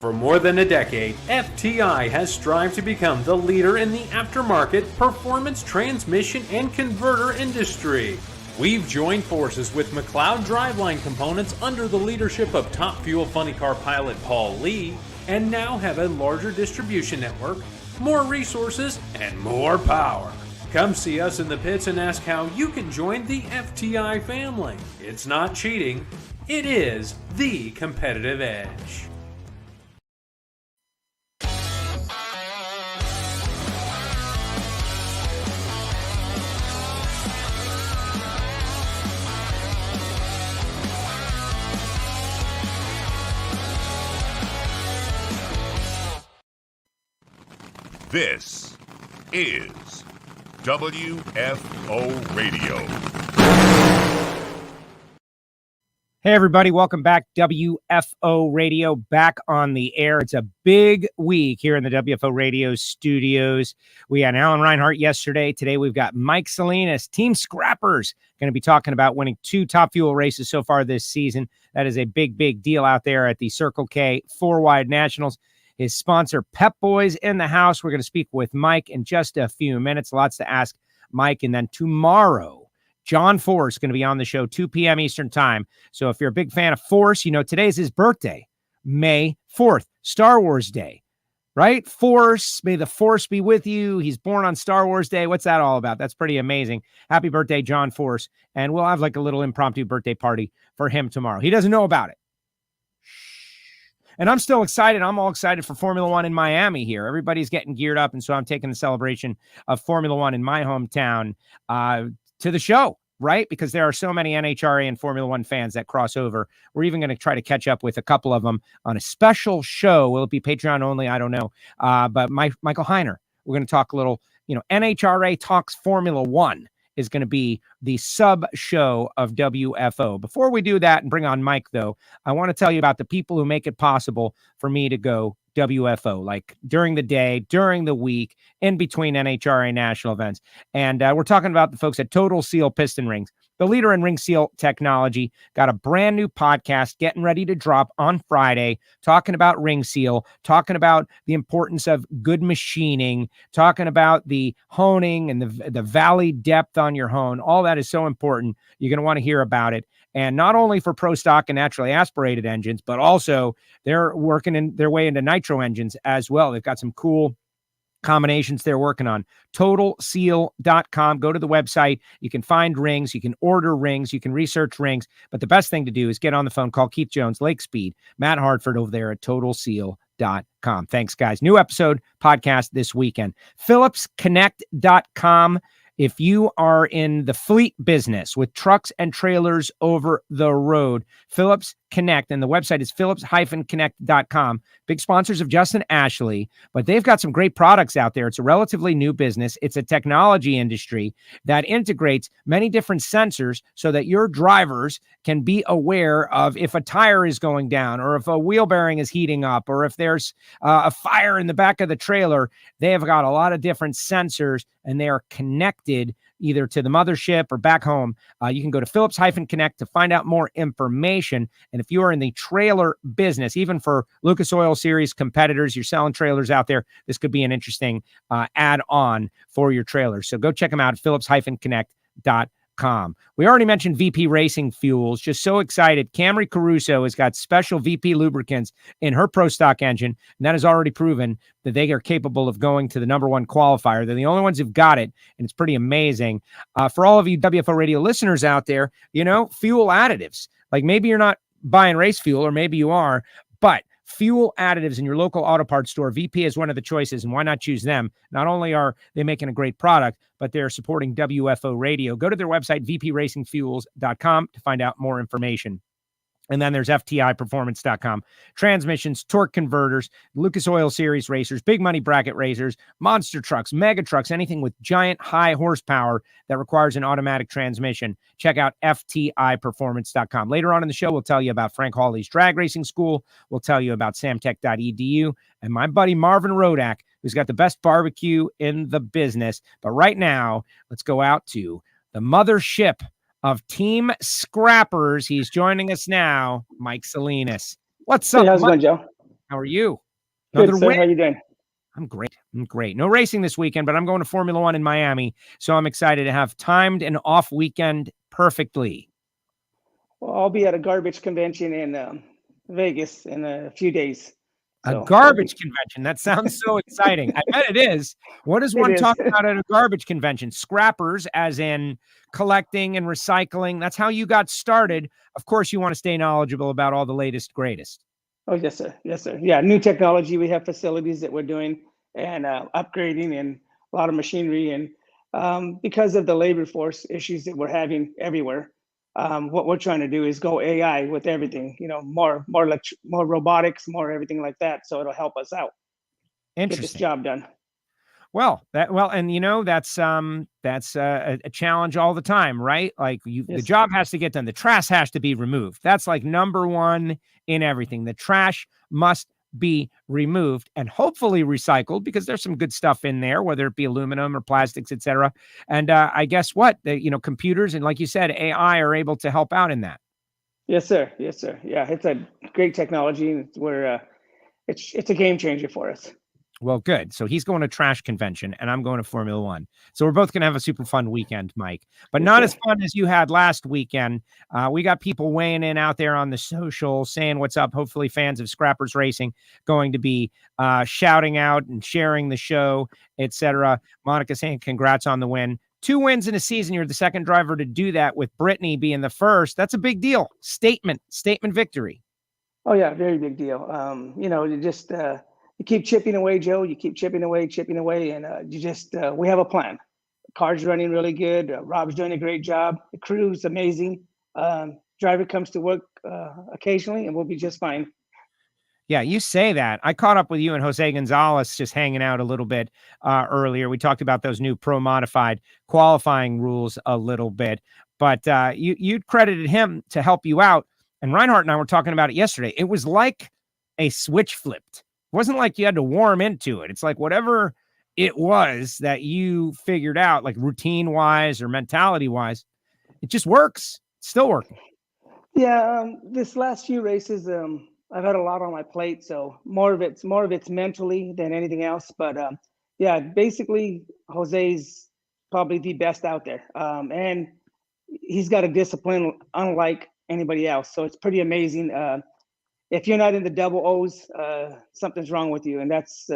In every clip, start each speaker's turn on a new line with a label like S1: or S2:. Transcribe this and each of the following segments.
S1: For more than a decade, FTI has strived to become the leader in the aftermarket performance transmission and converter industry. We've joined forces with McLeod driveline components under the leadership of top fuel funny car pilot Paul Lee, and now have a larger distribution network, more resources, and more power. Come see us in the pits and ask how you can join the FTI family. It's not cheating, it is the competitive edge.
S2: This is WFO Radio.
S3: Hey, everybody. Welcome back. WFO Radio back on the air. It's a big week here in the WFO Radio studios. We had Alan Reinhart yesterday. Today, we've got Mike Salinas, Team Scrappers, going to be talking about winning 2 Top Fuel races so far this season. That is a big, big deal out there at the Circle K 4 Wide Nationals. His sponsor, Pep Boys, in the house. We're going to speak with Mike in just a few minutes. Lots to ask Mike. And then tomorrow, John Force is going to be on the show, 2 p.m. Eastern time. So if you're a big fan of Force, you know today's his birthday, May 4th, Star Wars Day, right? Force, may the Force be with you. He's born on Star Wars Day. What's that all about? That's pretty amazing. Happy birthday, John Force. And we'll have like a little impromptu birthday party for him tomorrow. He doesn't know about it. And I'm still excited. I'm all excited for Formula One in Miami here. Everybody's getting geared up, and so I'm taking the celebration of Formula One in my hometown to the show, right? Because there are so many NHRA and Formula One fans that cross over. We're even going to try to catch up with a couple of them on a special show. Will it be Patreon only? I don't know. But Michael Heiner, we're going to talk a little, NHRA Talks Formula One is going to be the sub show of WFO. Before we do that and bring on Mike, though, I want to tell you about the people who make it possible for me to go WFO, like during the day, during the week, in between NHRA national events. And we're talking about the folks at Total Seal Piston Rings, the leader in ring seal technology. Got a brand new podcast getting ready to drop on Friday, talking about ring seal, talking about the importance of good machining, talking about the honing and the valley depth on your hone. All that is so important. You're going to want to hear about it. And not only for pro stock and naturally aspirated engines, but also they're working in their way into nitro engines as well. They've got some cool combinations they're working on. TotalSeal.com. Go to the website. You can find rings. You can order rings. You can research rings. But the best thing to do is get on the phone, call Keith Jones, Lake Speed, Matt Hartford over there at TotalSeal.com. Thanks, guys. New episode podcast this weekend. PhillipsConnect.com. If you are in the fleet business with trucks and trailers over the road, Phillips Connect, and the website is phillips-connect.com. Big sponsors of Justin Ashley, but they've got some great products out there. It's a relatively new business. It's a technology industry that integrates many different sensors so that your drivers can be aware of if a tire is going down or if a wheel bearing is heating up or if there's a fire in the back of the trailer. They have got a lot of different sensors, and they are connected either to the mothership or back home. You can go to Phillips-Connect to find out more information. And if you are in the trailer business, even for Lucas Oil Series competitors, you're selling trailers out there, this could be an interesting add-on for your trailers. So go check them out at Phillips-Connect.com. We already mentioned VP Racing Fuels. Just so excited. Camry Caruso has got special VP lubricants in her Pro Stock engine, and that has already proven that they are capable of going to the #1 qualifier. They're the only ones who've got it, and it's pretty amazing. For all of you WFO Radio listeners out there, fuel additives. Like maybe you're not buying race fuel, or maybe you are, but fuel additives in your local auto parts store, VP is one of the choices, and why not choose them? Not only are they making a great product, but they're supporting WFO Radio. Go to their website, vpracingfuels.com, to find out more information. And then there's FTIperformance.com. Transmissions, torque converters, Lucas Oil Series racers, big money bracket racers, monster trucks, mega trucks, anything with giant high horsepower that requires an automatic transmission. Check out FTIperformance.com. Later on in the show, we'll tell you about Frank Hawley's Drag Racing School. We'll tell you about samtech.edu and my buddy Marvin Rodak, who's got the best barbecue in the business. But right now, let's go out to the mothership of Team Scrappers. He's joining us now, Mike Salinas. What's up,
S4: Hey, how's it
S3: Mike?
S4: going, Joe?
S3: How are you?
S4: Good, sir. How you doing?
S3: I'm great. No racing this weekend, but I'm going to Formula One in Miami, so I'm excited to have timed an off weekend perfectly.
S4: Well, I'll be at a garbage convention in Vegas in a few days.
S3: So, a garbage convention? That sounds so exciting. I bet it is. What is one talking about at a garbage convention? Scrappers, as in collecting and recycling. That's how you got started. Of course, you want to stay knowledgeable about all the latest, greatest.
S4: Oh, yes, sir. Yes, sir. Yeah, new technology. We have facilities that we're doing and upgrading and a lot of machinery. And because of the labor force issues that we're having everywhere, what we're trying to do is go AI with everything, more robotics, more everything like that. So it'll help us out.
S3: Interesting.
S4: Get this job done.
S3: Well, and that's a challenge all the time, right? Like the job has to get done. The trash has to be removed. That's like number one in everything. The trash must be removed and hopefully recycled, because there's some good stuff in there, whether it be aluminum or plastics, etc. And I guess what computers and, like you said, AI are able to help out in that.
S4: Yes, sir. Yes, sir. Yeah, it's a great technology, and it's a game changer for us.
S3: Well, good. So he's going to trash convention and I'm going to Formula One. So we're both going to have a super fun weekend, Mike, but not as fun as you had last weekend. We got people weighing in out there on the social saying what's up. Hopefully fans of Scrappers Racing going to be shouting out and sharing the show, etc. Monica saying congrats on the win. 2 wins in a season. You're the second driver to do that, with Brittany being the first. That's a big deal. Statement victory.
S4: Oh yeah. Very big deal. You keep chipping away, Joe. You keep chipping away, and we have a plan. The car's running really good. Rob's doing a great job. The crew's amazing. Driver comes to work occasionally, and we'll be just fine.
S3: Yeah, you say that. I caught up with you and Jose Gonzalez just hanging out a little bit earlier. We talked about those new pro modified qualifying rules a little bit, but you credited him to help you out. And Reinhart and I were talking about it yesterday. It was like a switch flipped. It wasn't like you had to warm into it. It's like whatever it was that you figured out, like routine wise or mentality wise, it just works. It's still working.
S4: Yeah. This last few races, I've had a lot on my plate. So more of it's mentally than anything else. But yeah, basically Jose's probably the best out there. And he's got a discipline unlike anybody else. So it's pretty amazing. If you're not in the double O's, something's wrong with you, and that's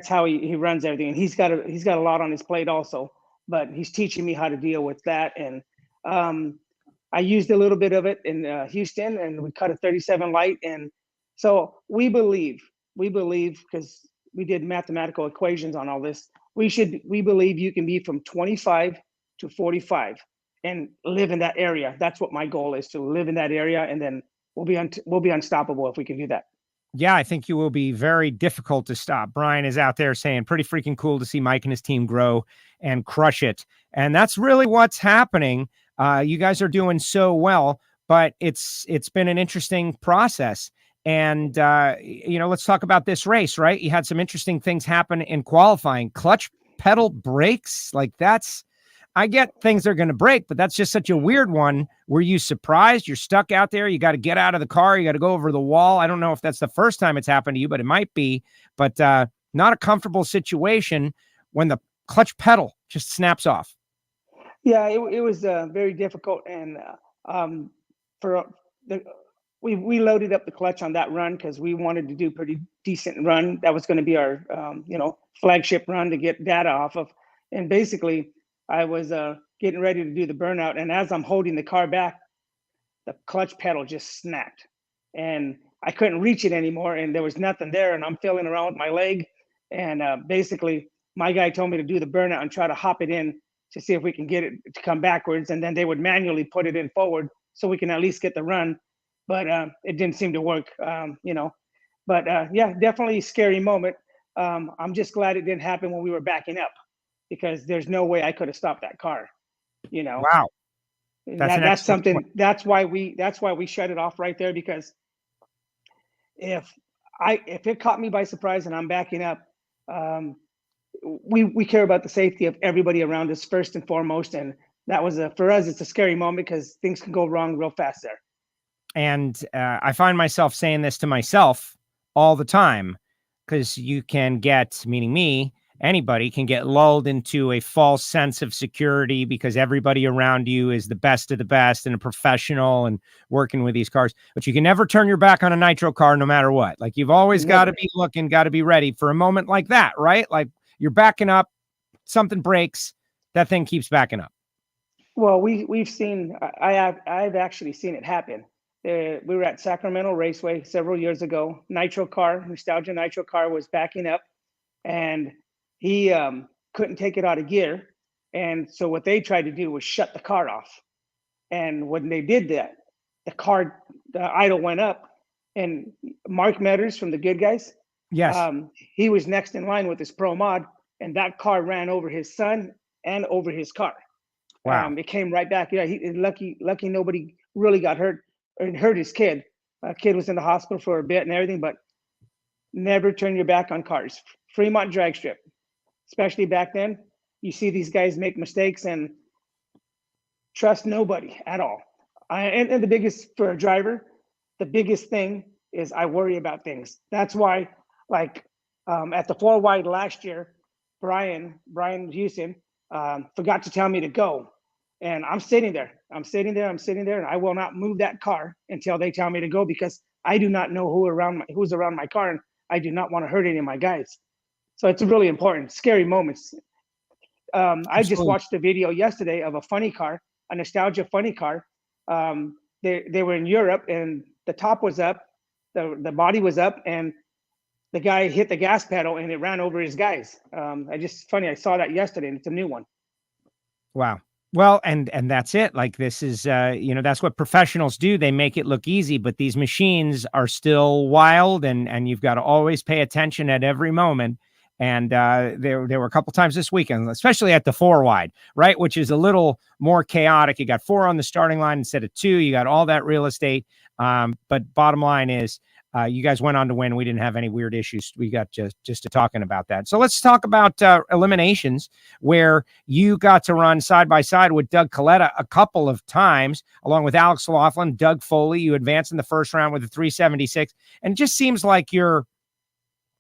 S4: how he runs everything. And he's got a lot on his plate also, but he's teaching me how to deal with that. And I used a little bit of it in Houston, and we cut a 37 light. And so we believe because we did mathematical equations on all this. We believe you can be from 25 to 45 and live in that area. That's what my goal is, to live in that area, and then we'll be unstoppable if we can do that.
S3: Yeah, I think you will be very difficult to stop. Brian is out there saying pretty freaking cool to see Mike and his team grow and crush it. And that's really what's happening. You guys are doing so well, but it's been an interesting process. And, let's talk about this race, right? You had some interesting things happen in qualifying. Clutch pedal brakes, I get things are going to break, but that's just such a weird one. Were you surprised? You're stuck out there. You got to get out of the car. You got to go over the wall. I don't know if that's the first time it's happened to you, but it might be. But not a comfortable situation when the clutch pedal just snaps off.
S4: Yeah, it was very difficult. And we loaded up the clutch on that run because we wanted to do pretty decent run. That was going to be our flagship run to get data off of. And basically, I was getting ready to do the burnout, and as I'm holding the car back, the clutch pedal just snapped, and I couldn't reach it anymore, and there was nothing there, and I'm feeling around with my leg, and basically my guy told me to do the burnout and try to hop it in to see if we can get it to come backwards, and then they would manually put it in forward so we can at least get the run, but it didn't seem to work, But yeah, definitely a scary moment. I'm just glad it didn't happen when we were backing up, because there's no way I could have stopped that car,
S3: Wow.
S4: That's something point. That's why we shut it off right there, because if it caught me by surprise and I'm backing up, we care about the safety of everybody around us first and foremost. And that was for us, it's a scary moment because things can go wrong real fast there.
S3: And I find myself saying this to myself all the time, because you can get, meaning me, anybody can get lulled into a false sense of security because everybody around you is the best of the best and a professional and working with these cars. But you can never turn your back on a nitro car no matter what. Like, you've always got to be looking, got to be ready for a moment like that, right? Like, you're backing up, something breaks, that thing keeps backing up.
S4: Well, we've seen, I've actually seen it happen. We were at Sacramento Raceway several years ago. Nostalgia Nitro car was backing up, and he couldn't take it out of gear. And so what they tried to do was shut the car off. And when they did that, the idle went up, and Mark Metters from the Good Guys,
S3: yes,
S4: he was next in line with his pro mod, and that car ran over his son and over his car.
S3: Wow.
S4: It came right back. Yeah, lucky nobody really got hurt or hurt his kid. Kid was in the hospital for a bit and everything, but never turn your back on cars. Fremont drag strip, especially back then, you see these guys make mistakes and trust nobody at all. And the biggest, for a driver, the biggest thing is I worry about things. That's why, like, at the 4 wide last year, Brian Houston forgot to tell me to go. And I'm sitting there, and I will not move that car until they tell me to go, because I do not know who's around my car, and I do not want to hurt any of my guys. So it's really important, scary moments. I just watched a video yesterday of a funny car, a nostalgia funny car. They were in Europe, and the top was up, the body was up, and the guy hit the gas pedal and it ran over his guys. I saw that yesterday, and it's a new one.
S3: Wow. Well, and that's it. Like, this is, that's what professionals do. They make it look easy, but these machines are still wild, and you've got to always pay attention at every moment. And there were a couple times this weekend, especially at the 4 wide, right? Which is a little more chaotic. You got 4 on the starting line instead of 2. You got all that real estate. But bottom line is, you guys went on to win. We didn't have any weird issues. We got just to talking about that. So let's talk about eliminations, where you got to run side by side with Doug Coletta a couple of times, along with Alex Laughlin, Doug Foley. You advanced in the first round with a 376. And it just seems like it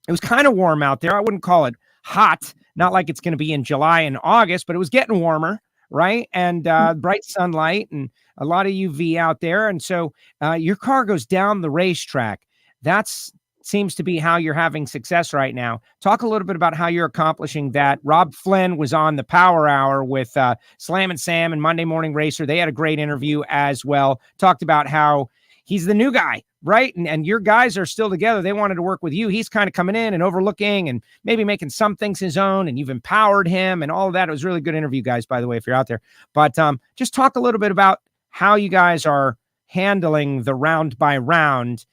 S3: was kind of warm out there. I wouldn't call it hot, not like it's going to be in July and August, but it was getting warmer, right? And bright sunlight and a lot of UV out there. And so your car goes down the racetrack. That's seems to be how you're having success right now. Talk a little bit about how you're accomplishing that. Rob Flynn was on the Power Hour with Slam and Sam and Monday Morning Racer. They had a great interview as well. Talked about how he's the new guy, right? And your guys are still together. They wanted to work with you. He's kind of coming in and overlooking and maybe making some things his own, and you've empowered him and all of that. It was a really good interview, guys, by the way, if you're out there. But just talk a little bit about how you guys are handling the round by round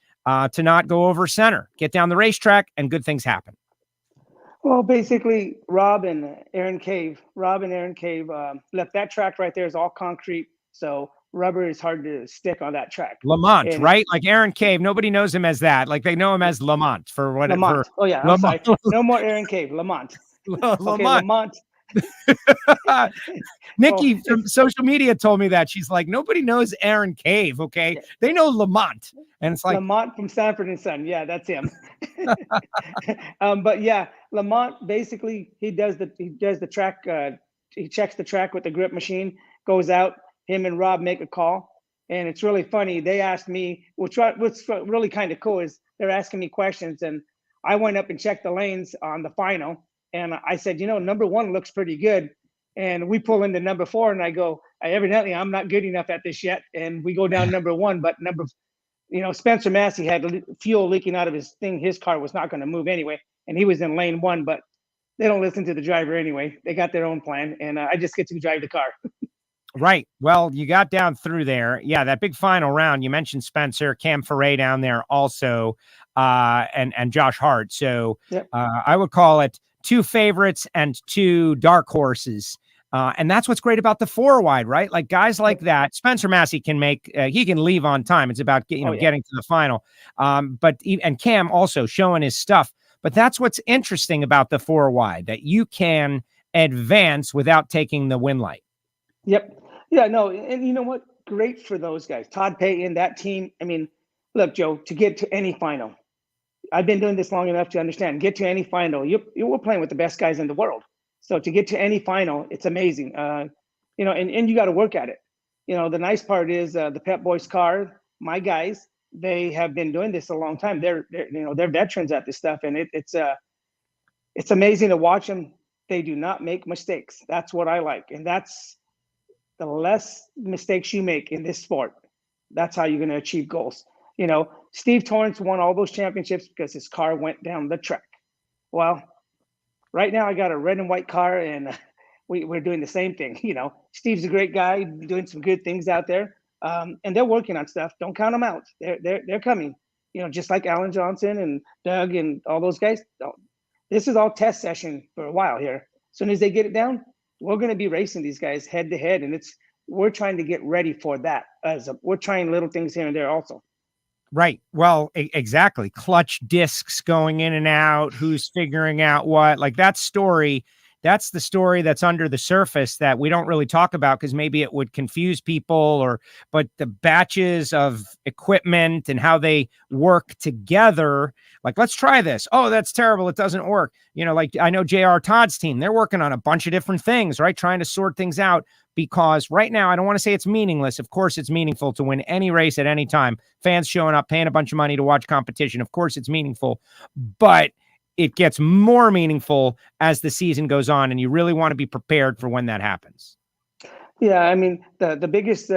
S3: to not go over center, get down the racetrack, and good things happen.
S4: Well, basically, Rob and Aaron Cave left that track right there is all concrete. So rubber is hard to stick on that track.
S3: Lamont, right? Like Aaron Cave, nobody knows him as that. Like, they know him as Lamont for whatever.
S4: Lamont. Oh yeah, I'm sorry. No more Aaron Cave. Lamont. Okay, Lamont.
S3: Nikki from social media told me that. She's like, nobody knows Aaron Cave. Okay, they know Lamont, and it's like
S4: Lamont from Sanford and Son. Yeah, that's him. But yeah, Lamont basically he does the track. He checks the track with the grip machine. Goes out. Him and Rob make a call, and it's really funny. They asked me, what's really kind of cool is they're asking me questions, and I went up and checked the lanes on the final. And I said, number 1 looks pretty good. And we pull into number 4, and I go, evidently I'm not good enough at this yet. And we go down number 1, but Spencer Massey had fuel leaking out of his thing. His car was not going to move anyway. And he was in lane 1, but they don't listen to the driver anyway. They got their own plan. And I just get to drive the car.
S3: Right. Well, you got down through there. Yeah, that big final round. You mentioned Spencer, Cam Ferret down there also, and Josh Hart. So yep. I would call it 2 favorites and 2 dark horses. And that's what's great about the 4 wide, right? Like guys like that, Spencer Massey can he can leave on time. It's about, getting to the final. And Cam also showing his stuff, but that's what's interesting about the 4 wide, that you can advance without taking the win light.
S4: Yep. Yeah, no. And you know what? Great for those guys. Todd Payton, that team. I mean, look, Joe, to get to any final, I've been doing this long enough to understand. Get to any final, you were playing with the best guys in the world. So to get to any final, it's amazing. You know, and you got to work at it. You know, the nice part is the Pep Boys car, my guys, they have been doing this a long time. They're veterans at this stuff, and it's amazing to watch them. They do not make mistakes. That's what I like, and that's the less mistakes you make in this sport, that's how you're going to achieve goals. You know, Steve Torrence won all those championships because his car went down the track. Well, right now I got a red and white car, and we're doing the same thing. You know, Steve's a great guy, doing some good things out there, and they're working on stuff. Don't count them out. They're coming. You know, just like Alan Johnson and Doug and all those guys. This is all test session for a while here. As soon as they get it down, we're going to be racing these guys head to head, and we're trying to get ready for that. We're trying little things here and there also.
S3: Right. Well, exactly. Clutch discs going in and out. Who's figuring out what? Like that story. That's the story that's under the surface that we don't really talk about because maybe it would confuse people but the batches of equipment and how they work together, like, let's try this. Oh, that's terrible. It doesn't work. You know, like I know JR Todd's team, they're working on a bunch of different things, right? Trying to sort things out because right now, I don't want to say it's meaningless. Of course, it's meaningful to win any race at any time. Fans showing up, paying a bunch of money to watch competition. Of course, it's meaningful, but it gets more meaningful as the season goes on, and you really want to be prepared for when that happens.
S4: Yeah, I mean, the biggest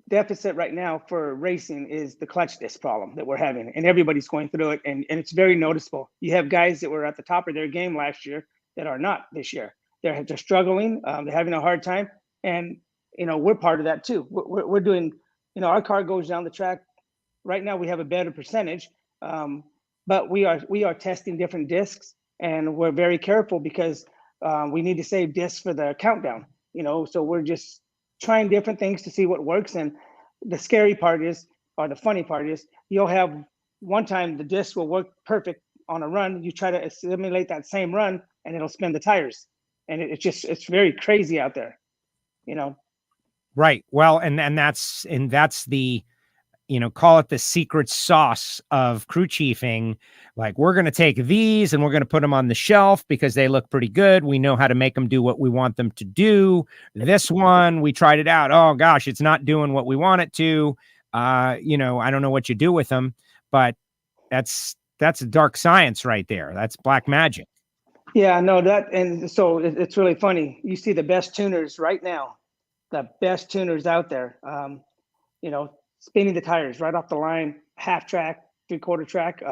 S4: deficit right now for racing is the clutch disc problem that we're having, and everybody's going through it, and it's very noticeable. You have guys that were at the top of their game last year that are not this year. They're struggling. They're having a hard time, and you know we're part of that too. We're doing, you know, our car goes down the track. Right now, we have a better percentage. But we are testing different discs, and we're very careful because we need to save discs for the countdown. You know, so we're just trying different things to see what works. And the scary part is, or the funny part is, you'll have one time the disc will work perfect on a run. You try to simulate that same run, and it'll spin the tires, and it's very crazy out there. You know.
S3: Right. Well, and that's the, you know, call it the secret sauce of crew chiefing. Like, we're going to take these and we're going to put them on the shelf because they look pretty good. We know how to make them do what we want them to do. This one, we tried it out. Oh gosh, it's not doing what we want it to. You know, I don't know what you do with them, but that's a dark science right there. That's black magic.
S4: Yeah, no, and so it's really funny. You see the best tuners right now, the best tuners out there, you know, spinning the tires right off the line, half track, 3/4 track,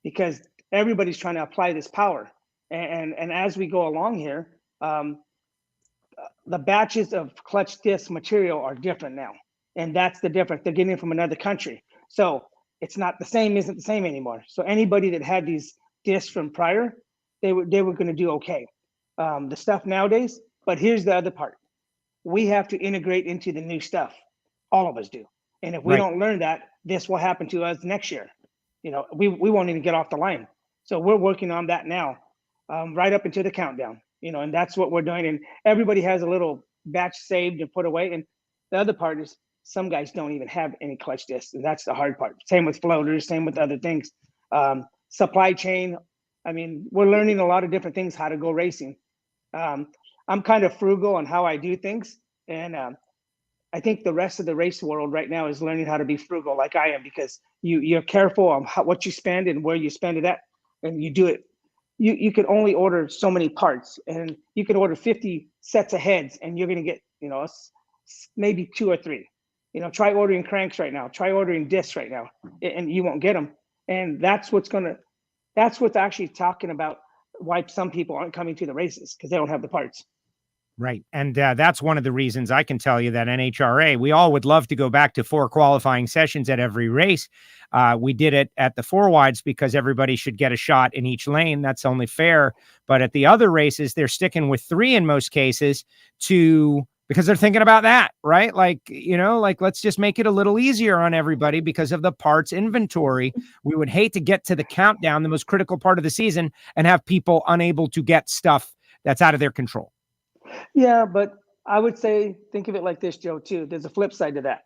S4: because everybody's trying to apply this power. And as we go along here, the batches of clutch disc material are different now. And that's the difference. They're getting it from another country. So it's not the same, isn't the same anymore. So anybody that had these discs from prior, they were going to do okay. The stuff nowadays, but here's the other part. We have to integrate into the new stuff. All of us do. And if we don't learn that, this will happen to us next year. You know, we won't even get off the line. So we're working on that now, right up into the countdown, you know, and that's what we're doing. And everybody has a little batch saved and put away. And the other part is some guys don't even have any clutch discs. And that's the hard part. Same with floaters, same with other things. Supply chain. I mean, we're learning a lot of different things, how to go racing. I'm kind of frugal on how I do things. And I think the rest of the race world right now is learning how to be frugal like I am, because you're careful on what you spend and where you spend it at, and you do it. You can only order so many parts, and you can order 50 sets of heads, and you're going to get, you know, maybe 2 or 3. You know, try ordering cranks right now, try ordering discs right now, and you won't get them. And that's what's actually talking about why some people aren't coming to the races, because they don't have the parts.
S3: Right. And that's one of the reasons I can tell you that NHRA, we all would love to go back to 4 qualifying sessions at every race. We did it at the 4 wides because everybody should get a shot in each lane. That's only fair. But at the other races, they're sticking with 3 in most cases because they're thinking about that, right? Like, you know, like, let's just make it a little easier on everybody because of the parts inventory. We would hate to get to the countdown, the most critical part of the season, and have people unable to get stuff that's out of their control.
S4: Yeah, but I would say, think of it like this, Joe, too. There's a flip side to that.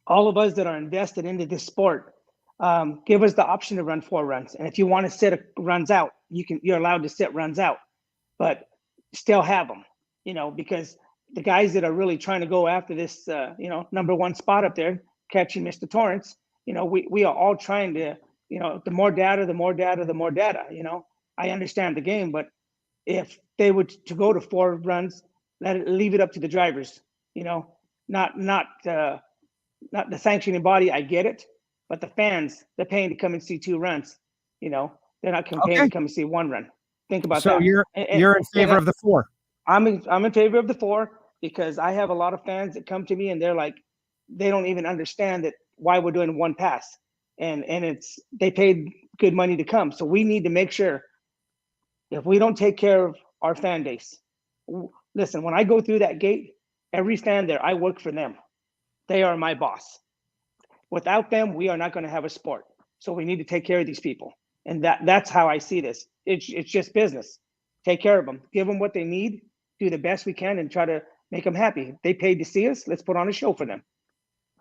S4: All of us that are invested into this sport, give us the option to run 4 runs. And if you want to sit runs out, you're allowed to sit runs out, but still have them, because the guys that are really trying to go after this, number 1 spot up there, catching Mr. Torrence, we are all trying to, the more data, the more data, the more data, I understand the game, but if they were to go to 4 runs, leave it up to the drivers, not the sanctioning body. I get it, but the fans, they're paying to come and see 2 runs. They're not paying to come and see 1 run. Think about that.
S3: So you're in favor of the 4.
S4: I'm in favor of the 4 because I have a lot of fans that come to me and they're like, they don't even understand that why we're doing 1 pass, and they paid good money to come. So we need to make sure if we don't take care of our fan base. Listen, when I go through that gate, every fan there, I work for them. They are my boss. Without them, we are not going to have a sport. So we need to take care of these people. And that's how I see this. It's just business. Take care of them. Give them what they need. Do the best we can and try to make them happy. They paid to see us. Let's put on a show for them.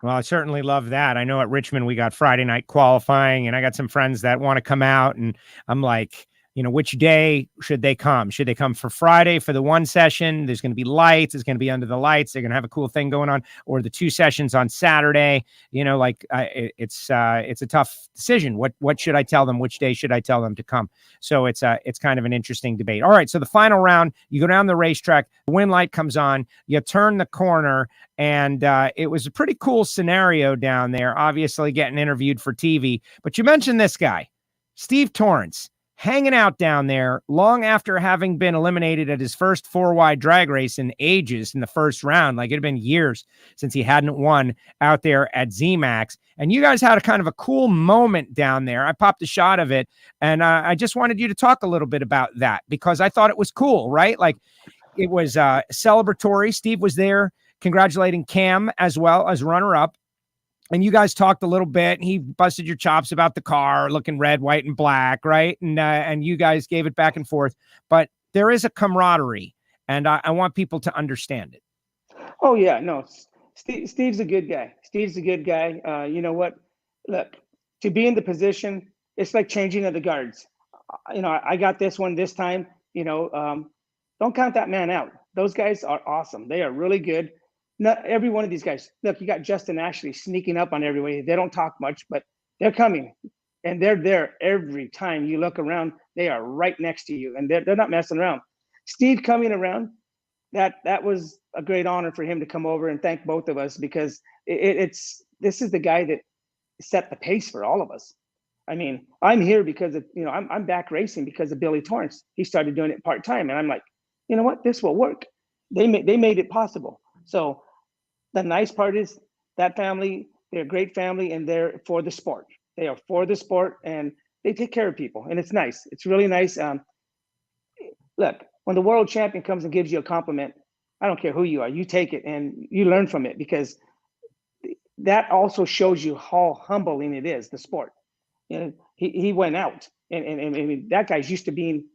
S3: Well, I certainly love that. I know at Richmond, we got Friday night qualifying, and I got some friends that want to come out, and I'm like, which day should they come? Should they come for Friday for the 1 session? There's going to be lights. It's going to be under the lights. They're going to have a cool thing going on, or the 2 sessions on Saturday. It's a tough decision. What should I tell them? Which day should I tell them to come? So it's kind of an interesting debate. All right. So the final round, you go down the racetrack, the wind light comes on, you turn the corner, and it was a pretty cool scenario down there, obviously getting interviewed for TV. But you mentioned this guy, Steve Torrence, hanging out down there long after having been eliminated at his first 4-wide drag race in ages in the first round. Like, it had been years since he hadn't won out there at zMAX. And you guys had a kind of a cool moment down there. I popped a shot of it, and I just wanted you to talk a little bit about that because I thought it was cool, right? Like, it was celebratory. Steve was there congratulating Cam as well as runner-up. And you guys talked a little bit. He busted your chops about the car looking red, white, and black, right? And you guys gave it back and forth. But there is a camaraderie, and I want people to understand it.
S4: Oh, yeah. No, Steve's a good guy. Steve's a good guy. You know what? Look, to be in the position, it's like changing of the guards. I got this one this time. Don't count that man out. Those guys are awesome. They are really good. Not every one of these guys. Look, you got Justin Ashley sneaking up on everybody. They don't talk much, but they're coming, and they're there every time you look around. They are right next to you, and they're not messing around. Steve coming around, that was a great honor for him to come over and thank both of us because this is the guy that set the pace for all of us. I mean, I'm here because of I'm back racing because of Billy Torrence. He started doing it part-time, and I'm like, you know what, this will work. They made it possible. So the nice part is that family, they're a great family, and they're for the sport. They are for the sport, and they take care of people, and it's nice. It's really nice. Look, when the world champion comes and gives you a compliment, I don't care who you are, you take it and you learn from it because that also shows you how humbling it is, the sport. He went out, and I mean, that guy's used to being.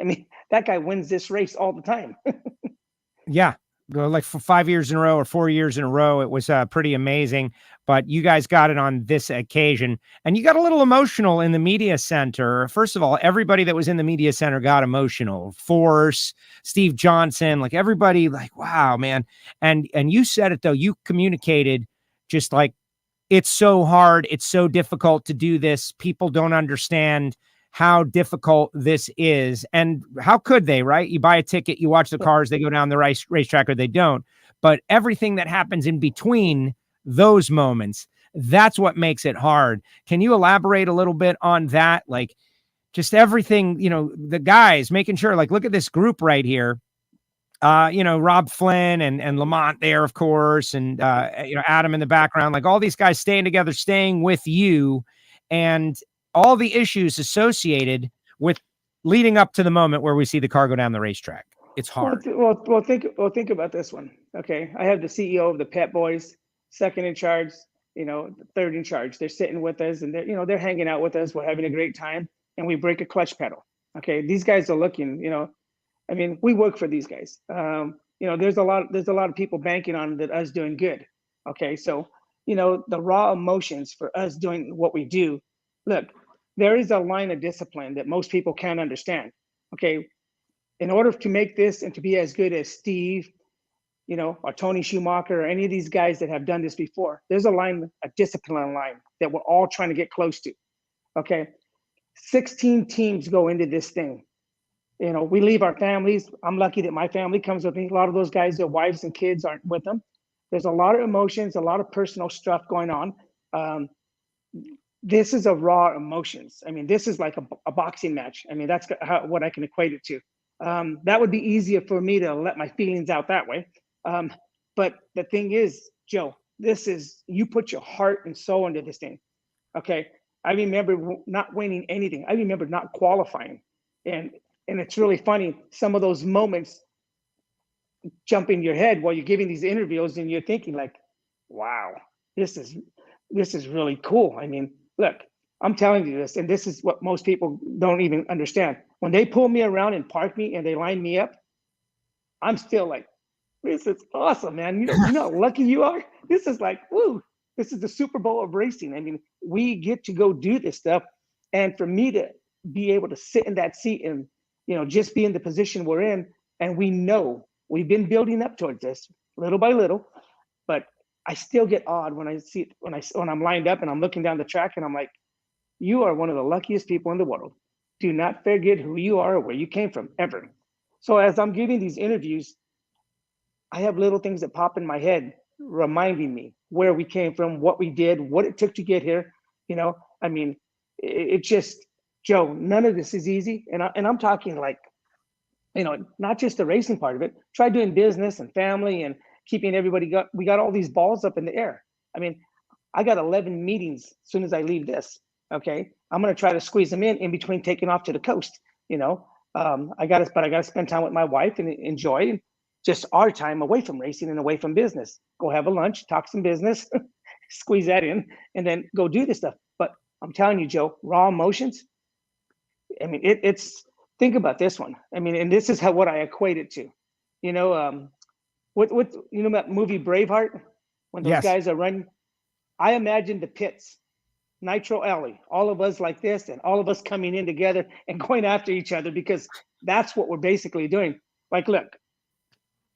S4: I mean, that guy wins this race all the time.
S3: Yeah. Like for 5 years in a row or 4 years in a row. It was pretty amazing, but you guys got it on this occasion, and you got a little emotional in the media center. First of all, everybody that was in the media center got emotional. Force, Steve Johnson, like everybody, like, wow, man. And you said it though, you communicated just like, it's so hard. It's so difficult to do this. People don't understand how difficult this is. And how could they, right? You buy a ticket, you watch the cars, they go down the racetrack or they don't. But everything that happens in between those moments, that's what makes it hard. Can you elaborate a little bit on that? Like just everything, the guys making sure, like, look at this group right here. Rob Flynn and Lamont there, of course. And, Adam in the background, like all these guys staying together, staying with you, and all the issues associated with leading up to the moment where we see the car go down the racetrack. It's hard.
S4: Well, think about this one. Okay. I have the CEO of the Pet Boys, second in charge, third in charge. They're sitting with us and they're hanging out with us. We're having a great time and we break a clutch pedal. Okay. These guys are looking, I mean, we work for these guys. There's a lot of people banking on us doing good. Okay. So the raw emotions for us doing what we do. Look, there is a line of discipline that most people can't understand. Okay. In order to make this and to be as good as Steve, or Tony Schumacher or any of these guys that have done this before, there's a discipline line that we're all trying to get close to. Okay. 16 teams go into this thing. We leave our families. I'm lucky that my family comes with me. A lot of those guys, their wives and kids aren't with them. There's a lot of emotions, a lot of personal stuff going on. This is a raw emotions. I mean, this is like a boxing match. I mean, that's what I can equate it to. That would be easier for me to let my feelings out that way. But the thing is, Joe, you put your heart and soul into this thing. Okay. I remember not winning anything. I remember not qualifying. And it's really funny. Some of those moments jump in your head while you're giving these interviews and you're thinking like, wow, this is really cool. I mean, look, I'm telling you this, and this is what most people don't even understand. When they pull me around and park me and they line me up, I'm still like, this is awesome, man. You know how lucky you are? This is like, woo, this is the Super Bowl of racing. I mean, we get to go do this stuff. And for me to be able to sit in that seat and, just be in the position we're in, and we know we've been building up towards this little by little, but I still get awed when I see when I'm lined up and I'm looking down the track and I'm like, you are one of the luckiest people in the world. Do not forget who you are or where you came from, ever. So as I'm giving these interviews, I have little things that pop in my head reminding me where we came from, what we did, what it took to get here. I mean, it just, Joe, none of this is easy. And I'm talking like, not just the racing part of it. Try doing business and family and keeping everybody we got all these balls up in the air. I mean, I got 11 meetings as soon as I leave this. Okay. I'm going to try to squeeze them in between taking off to the coast. I got to spend time with my wife and enjoy just our time away from racing and away from business. Go have a lunch, talk some business, squeeze that in, and then go do this stuff. But I'm telling you, Joe, raw emotions. I mean, it's think about this one. I mean, and this is what I equate it to. What that movie Braveheart, when those guys are running, I imagine the pits, Nitro Alley, all of us like this, and all of us coming in together and going after each other, because that's what we're basically doing. Like, look,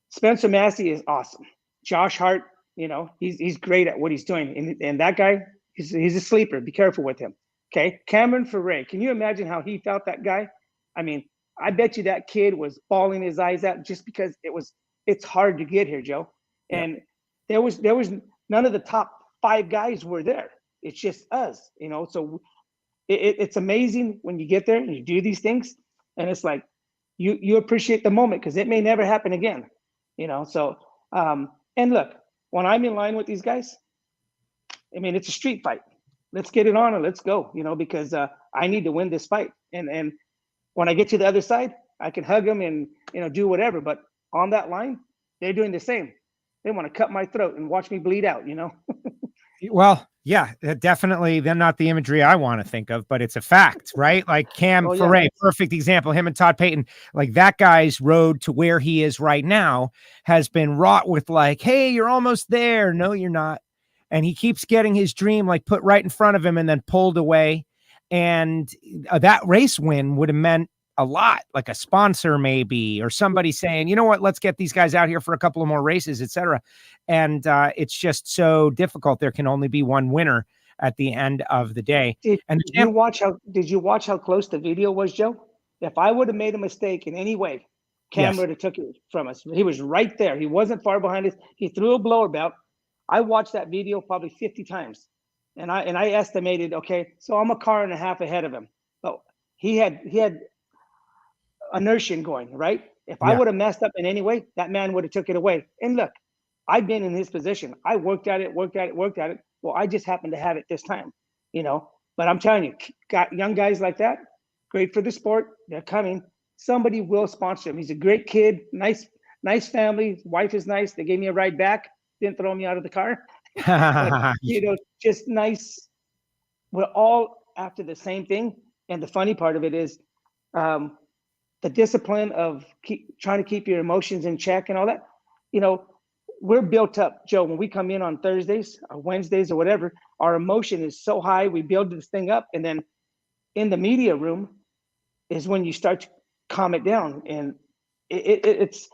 S4: Spencer Massey is awesome. Josh Hart, he's great at what he's doing. And that guy, he's a sleeper. Be careful with him. Okay. Cameron Ferre, can you imagine how he felt, that guy? I mean, I bet you that kid was bawling his eyes out just because it's hard to get here, Joe. And there was none of the top 5 guys were there. It's just us, so it's amazing when you get there and you do these things, and it's like, you appreciate the moment because it may never happen again, so, and look, when I'm in line with these guys, I mean, it's a street fight. Let's get it on and let's go, because I need to win this fight. And when I get to the other side, I can hug them and, do whatever. But on that line, they're doing the same. They want to cut my throat and watch me bleed out,
S3: Well, yeah, definitely. They're not the imagery I want to think of, but it's a fact, right? Like Cam Ferre, perfect example. Him and Todd Payton, like that guy's road to where he is right now has been wrought with like, hey, you're almost there. No, you're not. And he keeps getting his dream like put right in front of him and then pulled away. And that race win would have meant a lot, like a sponsor maybe, or somebody saying, you know what, let's get these guys out here for a couple of more races, etc. And it's just so difficult. There can only be one winner at the end of the day.
S4: Did you watch how close the video was, Joe? If I would have made a mistake in any way, Cam would have took it from us. He was right there. He wasn't far behind us. He threw a blower belt. I watched that video probably 50 times. And I estimated, okay, so I'm a car and a half ahead of him. But he had inertia going, right? If I would have messed up in any way, that man would have took it away. And look, I've been in his position. I worked at it. Well, I just happened to have it this time, But I'm telling you, got young guys like that, great for the sport. They're coming. Somebody will sponsor him. He's a great kid, nice family. His wife is nice. They gave me a ride back. Didn't throw me out of the car. But, just nice. We're all after the same thing. And the funny part of it is the discipline of trying to keep your emotions in check and all that. we're built up, Joe. When we come in on Thursdays or Wednesdays or whatever, our emotion is so high. We build this thing up, and then in the media room is when you start to calm it down, and it's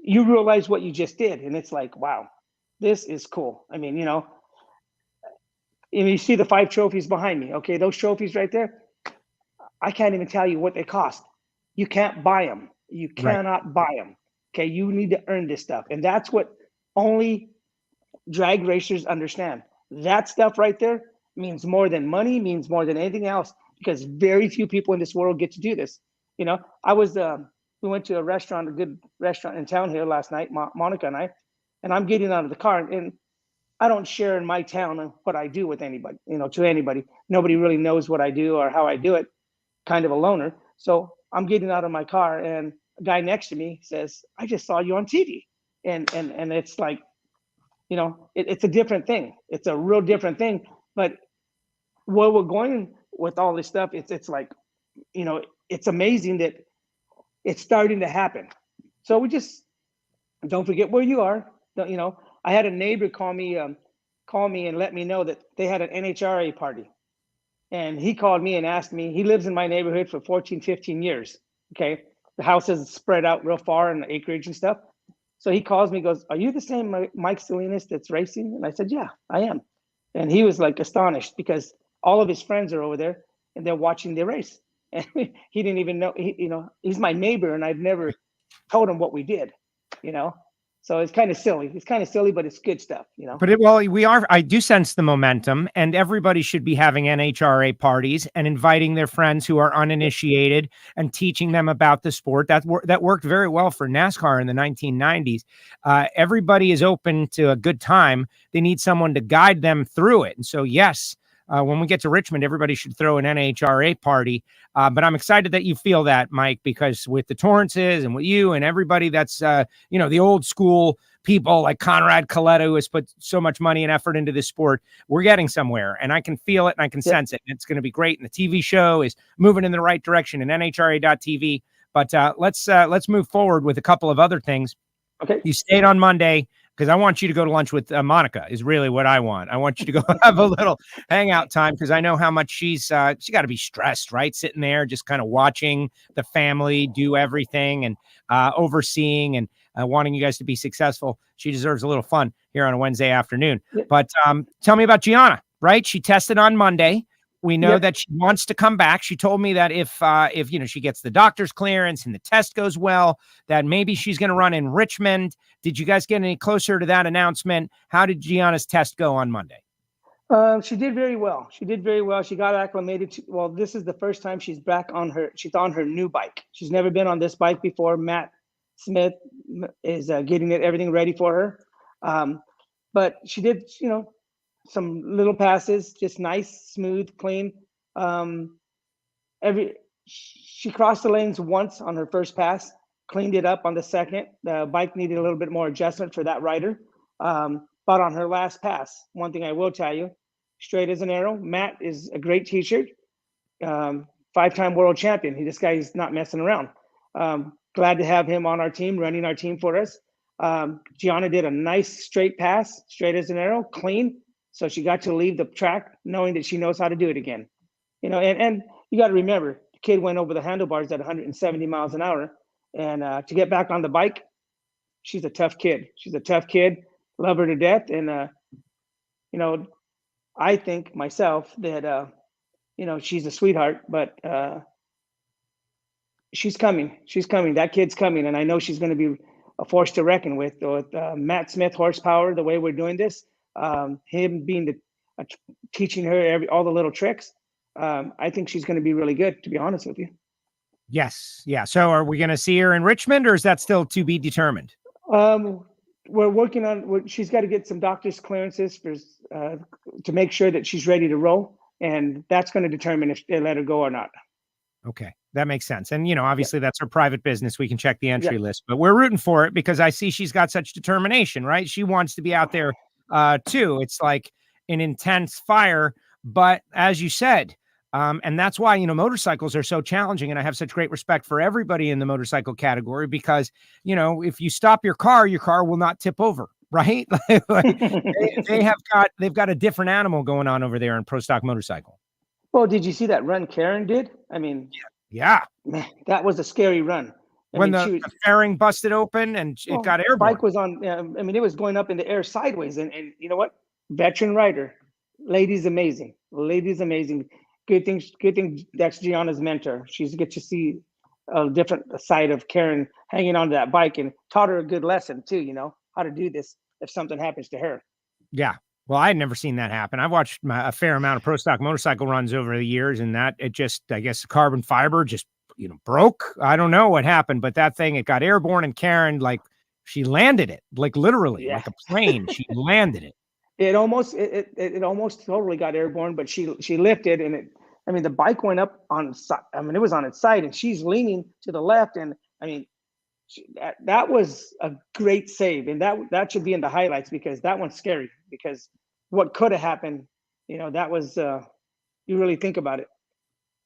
S4: you realize what you just did, and it's like, wow, this is cool. I mean, you see the 5 trophies behind me. Okay, those trophies right there, I can't even tell you what they cost. You can't buy them. You cannot buy them. Okay, you need to earn this stuff, and that's what only drag racers understand. That stuff right there means more than money, means more than anything else, because very few people in this world get to do this. We went to a good restaurant in town here last night, Monica and I, and I'm getting out of the car, and I don't share in my town what I do with anybody, to anybody. Nobody really knows what I do or how I do it, kind of a loner. So I'm getting out of my car, and a guy next to me says, I just saw you on TV. And it's like, it's a different thing. It's a real different thing. But where we're going with all this stuff, it's like, it's amazing that it's starting to happen. So we just don't forget where you are. I had a neighbor call me and let me know that they had an NHRA party. And he called me and asked me, he lives in my neighborhood for 14, 15 years. Okay. The house is spread out real far in the acreage and stuff. So he calls me, goes, are you the same Mike Salinas that's racing? And I said, yeah, I am. And he was like astonished because all of his friends are over there and they're watching the race. And he didn't even know, he's my neighbor and I've never told him what we did, So it's kind of silly. It's kind of silly, but it's good stuff,
S3: But I do sense the momentum, and everybody should be having NHRA parties and inviting their friends who are uninitiated and teaching them about the sport. That worked very well for NASCAR in the 1990s. Everybody is open to a good time. They need someone to guide them through it. And so, yes, when we get to Richmond, everybody should throw an NHRA party. But I'm excited that you feel that, Mike, because with the Torrances and with you and everybody that's, the old school people like Conrad Coletta, who has put so much money and effort into this sport, we're getting somewhere. And I can feel it and I can sense it. And it's going to be great. And the TV show is moving in the right direction in NHRA.tv. But let's move forward with a couple of other things.
S4: Okay.
S3: You stayed on Monday, because I want you to go to lunch with Monica is really what I want. I want you to go have a little hangout time because I know how much she got to be stressed, right? Sitting there, just kind of watching the family do everything and overseeing and wanting you guys to be successful. She deserves a little fun here on a Wednesday afternoon. Yeah. But tell me about Gianna, right? She tested on Monday. We know that she wants to come back. She told me that if she gets the doctor's clearance and the test goes well, that maybe she's going to run in Richmond. Did you guys get any closer to that announcement? How did Gianna's test go on Monday?
S4: She did very well. She got acclimated this is the first time she's on her new bike. She's never been on this bike before. Matt Smith is getting everything ready for her. But she did, some little passes, just nice, smooth, clean. She crossed the lanes once on her first pass, cleaned it up on the second. The bike needed a little bit more adjustment for that rider. But on her last pass, one thing I will tell you, straight as an arrow, Matt is a great teacher, 5-time world champion. This guy is not messing around. Glad to have him on our team, running our team for us. Gianna did a nice straight pass, straight as an arrow, clean. So she got to leave the track knowing that she knows how to do it again. And you got to remember, the kid went over the handlebars at 170 miles an hour. And to get back on the bike, she's a tough kid. Love her to death. And, I think myself that, she's a sweetheart, but she's coming. That kid's coming. And I know she's going to be a force to reckon with Matt Smith horsepower, the way we're doing this. Him being teaching her all the little tricks. I think she's going to be really good, to be honest with you.
S3: Yes. Yeah. So are we going to see her in Richmond, or is that still to be determined?
S4: We're working on, she's got to get some doctor's clearances to make sure that she's ready to roll. And that's going to determine if they let her go or not.
S3: Okay. That makes sense. And, obviously that's her private business. We can check the entry list, but we're rooting for it because I see she's got such determination, right? She wants to be out there too. It's like an intense fire, but as you said, And that's why, motorcycles are so challenging. And I have such great respect for everybody in the motorcycle category because, if you stop your car will not tip over. Right. They've got a different animal going on over there in Pro Stock Motorcycle.
S4: Well, did you see that run Karen did? I mean,
S3: yeah,
S4: man, that was a scary run.
S3: The fairing busted open and it got airborne.
S4: Bike was on, it was going up in the air sideways. And you know what? Veteran rider, lady's amazing. Good thing that's Gianna's mentor. She's get to see a different side of Karen hanging onto that bike and taught her a good lesson too, how to do this if something happens to her.
S3: Yeah. Well, I had never seen that happen. I've watched a fair amount of Pro Stock motorcycle runs over the years, and I guess the carbon fiber just, broke. I don't know what happened, but that thing, it got airborne, and Karen, she landed it, literally, like a plane. She landed it.
S4: It almost totally got airborne, but she lifted, and the bike went up on side. It was on its side, and she's leaning to the left, and that was a great save, and that should be in the highlights because that one's scary. Because what could have happened, that was you really think about it.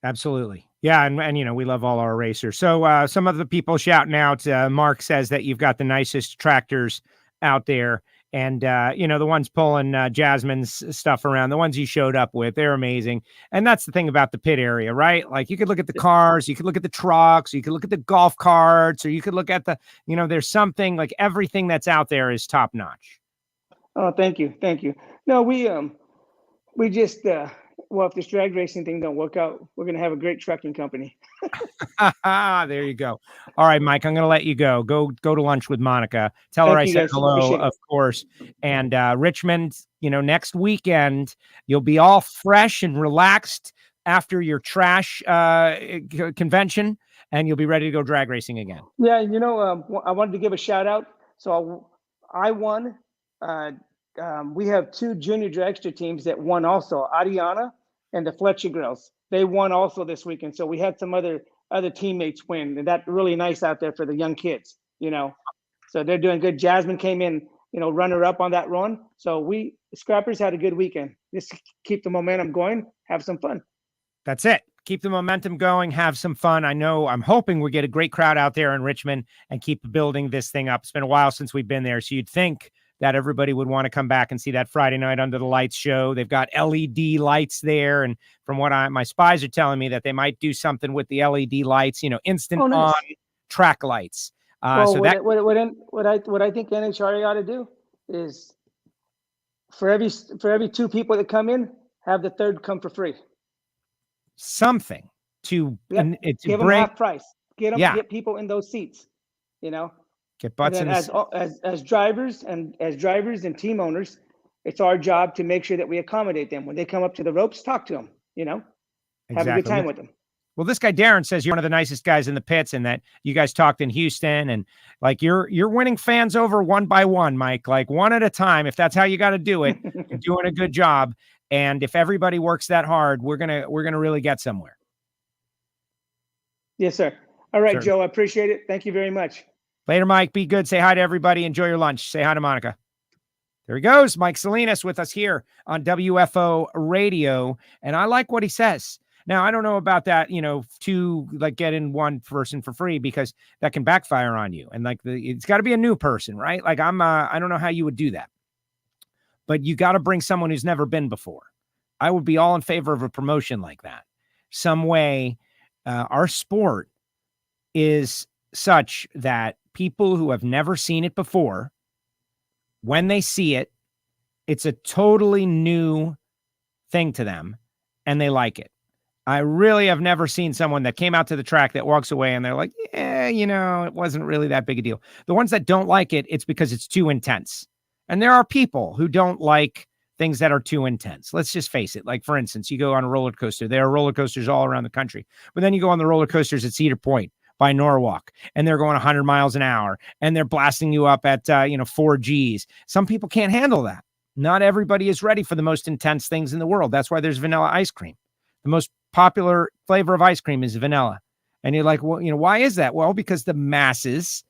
S3: Absolutely, yeah, and we love all our racers. So some of the people shouting out, Mark says that you've got the nicest tractors out there. And, the ones pulling Jasmine's stuff around, the ones you showed up with, they're amazing. And that's the thing about the pit area, right? Like you could look at the cars, you could look at the trucks, you could look at the golf carts, or you could look at there's something like everything that's out there is top notch.
S4: Oh, thank you. No, we just, if this drag racing thing don't work out, we're going to have a great trucking company.
S3: There you go. All right, Mike, I'm going to let you go. Go to lunch with Monica. Tell her I said hello, of course. And Richmond, next weekend, you'll be all fresh and relaxed after your trash convention, and you'll be ready to go drag racing again.
S4: Yeah, I wanted to give a shout out. So I won. We have 2 junior dragster teams that won also, Ariana and the Fletcher girls. They won also this weekend. So we had some other teammates win, and that's really nice out there for the young kids, So they're doing good. Jasmine came in, runner up on that run. So we scrappers had a good weekend. Just keep the momentum going, have some fun.
S3: That's it. Keep the momentum going, have some fun. I'm hoping we get a great crowd out there in Richmond and keep building this thing up. It's been a while since we've been there. So you'd think that everybody would want to come back and see that Friday night under the lights show. They've got LED lights there. And from what my spies are telling me that they might do something with the LED lights, instant on track lights.
S4: What I think NHRA ought to do is for every 2 people that come in, have the third come for free.
S3: Something to
S4: give them half price. Get people in those seats, Get butts in as drivers and team owners, it's our job to make sure that we accommodate them when they come up to the ropes. Talk to them, have a good time with them.
S3: Well, this guy Darren says you're one of the nicest guys in the pits, and that you guys talked in Houston, and you're winning fans over one by one, Mike, one at a time. If that's how you got to do it, you're doing a good job. And if everybody works that hard, we're gonna really get somewhere.
S4: Yes, sir. All right, sure. Joe, I appreciate it. Thank you very much.
S3: Later, Mike. Be good. Say hi to everybody. Enjoy your lunch. Say hi to Monica. There he goes. Mike Salinas with us here on WFO Radio. And I like what he says. Now, I don't know about that, to get in one person for free, because that can backfire on you. And it's got to be a new person, right? I don't know how you would do that, but you got to bring someone who's never been before. I would be all in favor of a promotion like that. Some way, our sport is such that people who have never seen it before, when they see it, it's a totally new thing to them and they like it. I really have never seen someone that came out to the track that walks away and they're like, yeah, it wasn't really that big a deal. The ones that don't like it, it's because it's too intense. And there are people who don't like things that are too intense. Let's just face it. Like, for instance, you go on a roller coaster. There are roller coasters all around the country. But then you go on the roller coasters at Cedar Point by Norwalk, and they're going 100 miles an hour, and they're blasting you up at 4 Gs. Some people can't handle that. Not everybody is ready for the most intense things in the world. That's why there's vanilla ice cream. The most popular flavor of ice cream is vanilla. And you're like, well, why is that? Well, because the masses,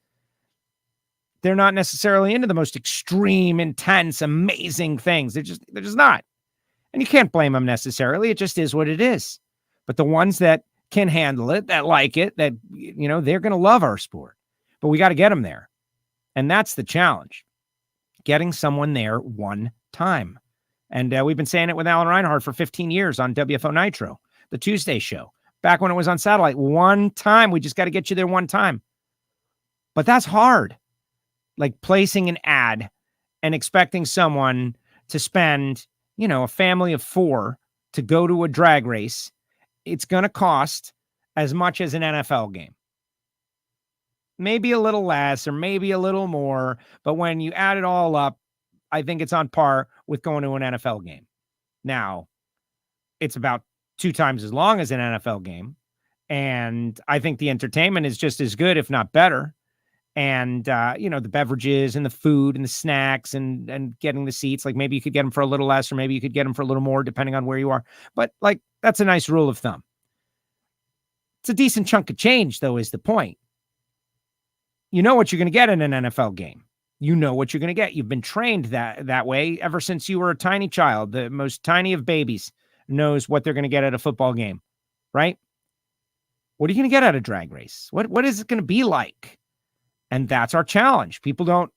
S3: they're not necessarily into the most extreme, intense, amazing things. They're just not. And you can't blame them necessarily. It just is what it is. But the ones that can handle it, that like it, that, they're going to love our sport. But we got to get them there. And that's the challenge, getting someone there one time. And we've been saying it with Alan Reinhart for 15 years on WFO Nitro, the Tuesday show, back when it was on satellite. One time. We just got to get you there one time. But that's hard. Like placing an ad and expecting someone to spend, a family of 4 to go to a drag race. It's going to cost as much as an NFL game. Maybe a little less or maybe a little more. But when you add it all up, I think it's on par with going to an NFL game. Now, it's about 2 times as long as an NFL game. And I think the entertainment is just as good, if not better. And, the beverages and the food and the snacks and getting the seats, like maybe you could get them for a little less or maybe you could get them for a little more, depending on where you are. But like, that's a nice rule of thumb. It's a decent chunk of change, though, is the point. You know what you're going to get in an NFL game. You know what you're going to get. You've been trained that way ever since you were a tiny child. The most tiny of babies knows what they're going to get at a football game, right? What are you going to get at a drag race? What is it going to be like? And that's our challenge. People don't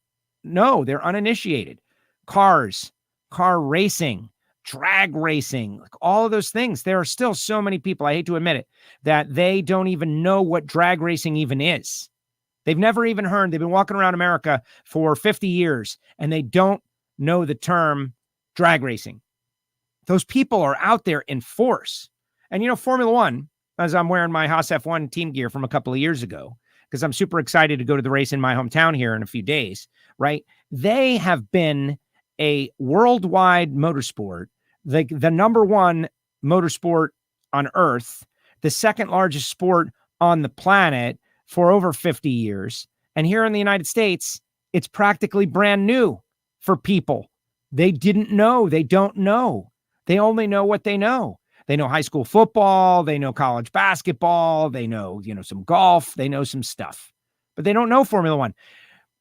S3: know. They're uninitiated. Cars, car racing, drag racing, like all of those things. There are still so many people, I hate to admit it, that they don't even know what drag racing even is. They've never even heard. They've been walking around America for 50 years, and they don't know the term drag racing. Those people are out there in force. And, Formula One, as I'm wearing my Haas F1 team gear from a couple of years ago, because I'm super excited to go to the race in my hometown here in a few days, right? They have been a worldwide motorsport, the number one motorsport on Earth, the second largest sport on the planet for over 50 years. And here in the United States, it's practically brand new for people. They didn't know. They don't know. They only know what they know. They know high school football. They know college basketball. They know, some golf. They know some stuff, but they don't know Formula One.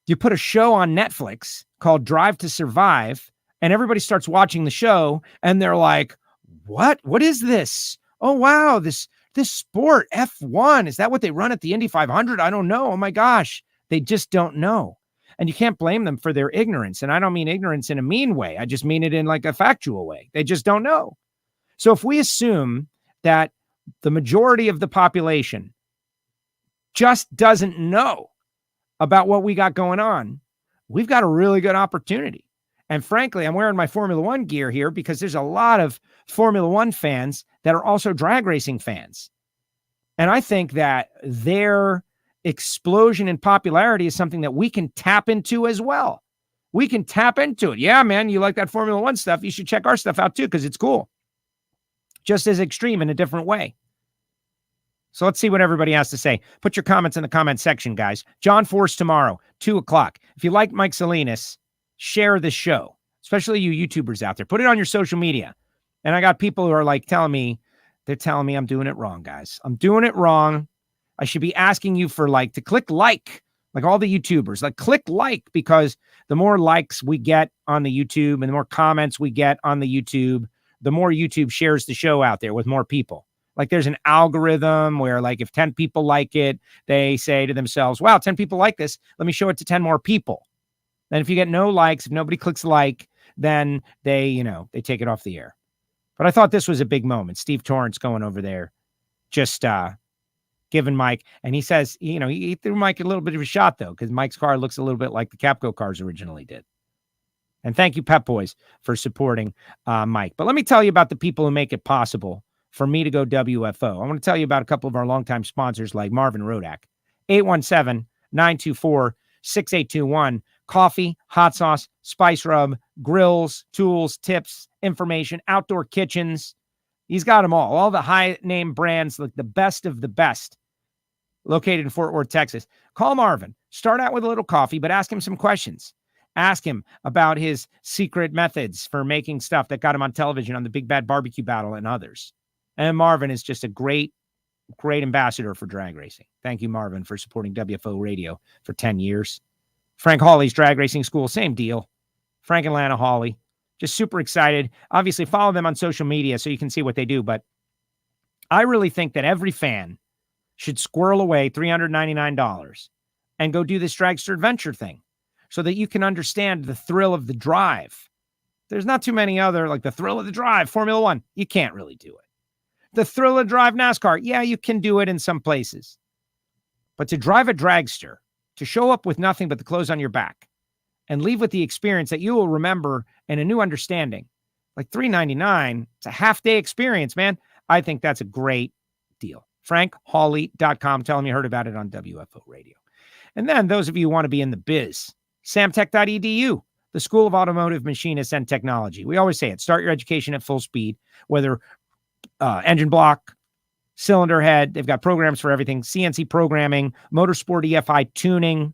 S3: You put a show on Netflix called Drive to Survive, and everybody starts watching the show, and they're like, what? What is this? Oh, wow. This sport, F1, is that what they run at the Indy 500? I don't know. Oh, my gosh. They just don't know. And you can't blame them for their ignorance. And I don't mean ignorance in a mean way. I just mean it in like a factual way. They just don't know. So if we assume that the majority of the population just doesn't know about what we got going on, we've got a really good opportunity. And frankly, I'm wearing my Formula One gear here because there's a lot of Formula One fans that are also drag racing fans. And I think that their explosion in popularity is something that we can tap into as well. We can tap into it. Yeah, man, you like that Formula One stuff? You should check our stuff out too, because it's cool. Just as extreme in a different way. So let's see what everybody has to say. Put your comments in the comment section, guys. John Force tomorrow, 2:00. If you like Mike Salinas, share the show, especially you YouTubers out there. Put it on your social media. And I got people who are like telling me I'm doing it wrong, guys. I'm doing it wrong. I should be asking you for to click like all the YouTubers, click like, because the more likes we get on the YouTube and the more comments we get on the YouTube, the more YouTube shares the show out there with more people. There's an algorithm where if 10 people like it, they say to themselves, wow, 10 people like this. Let me show it to 10 more people. Then if you get no likes, if nobody clicks like, then they take it off the air. But I thought this was a big moment. Steve Torrence going over there, just giving Mike, and he says, he threw Mike a little bit of a shot though, because Mike's car looks a little bit like the Capco cars originally did. And thank you, Pep Boys, for supporting Mike. But let me tell you about the people who make it possible for me to go WFO. I want to tell you about a couple of our longtime sponsors like Marvin Rodak, 817-924-6821. Coffee, hot sauce, spice rub, grills, tools, tips, information, outdoor kitchens. He's got them all the high-name brands, like the best of the best, located in Fort Worth, Texas. Call Marvin. Start out with a little coffee, but ask him some questions. Ask him about his secret methods for making stuff that got him on television on the Big Bad Barbecue Battle and others. And Marvin is just a great, great ambassador for drag racing. Thank you, Marvin, for supporting WFO Radio for 10 years. Frank Hawley's Drag Racing School, same deal. Frank and Lana Hawley, just super excited. Obviously, follow them on social media so you can see what they do. But I really think that every fan should squirrel away $399 and go do this Dragster Adventure thing so that you can understand the thrill of the drive. There's not too many other, like the thrill of the drive, Formula One. You can't really do it. The thrill of drive NASCAR. Yeah, you can do it in some places. But to drive a dragster, to show up with nothing but the clothes on your back and leave with the experience that you will remember and a new understanding, like $399, it's a half-day experience, man. I think that's a great deal. FrankHawley.com. Tell them you heard about it on WFO Radio. And then those of you who want to be in the biz, samtech.edu, the School of Automotive Machinists and Technology. We always say it. Start your education at full speed, whether engine block, cylinder head. They've got programs for everything. CNC programming, motorsport EFI tuning.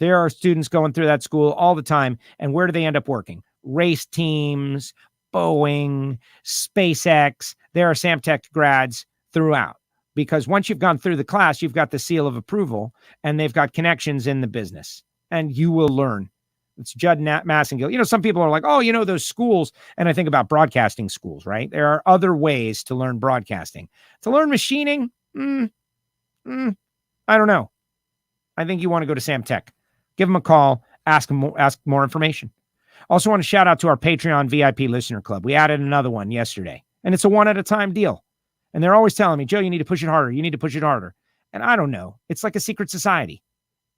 S3: There are students going through that school all the time. And where do they end up working? Race teams, Boeing, SpaceX. There are Samtech grads throughout. Because once you've gone through the class, you've got the seal of approval, and they've got connections in the business. And you will learn. It's Judd Massengill. You know, some people are like, oh, you know, those schools. And I think about broadcasting schools, right? There are other ways to learn broadcasting. To learn machining, I don't know. I think you want to go to Samtech. Give them a call. Ask more information. Also want to shout out to our Patreon VIP Listener Club. We added another one yesterday. And it's a one-at-a-time deal. And they're always telling me, Joe, you need to push it harder. You need to push it harder. And I don't know. It's like a secret society.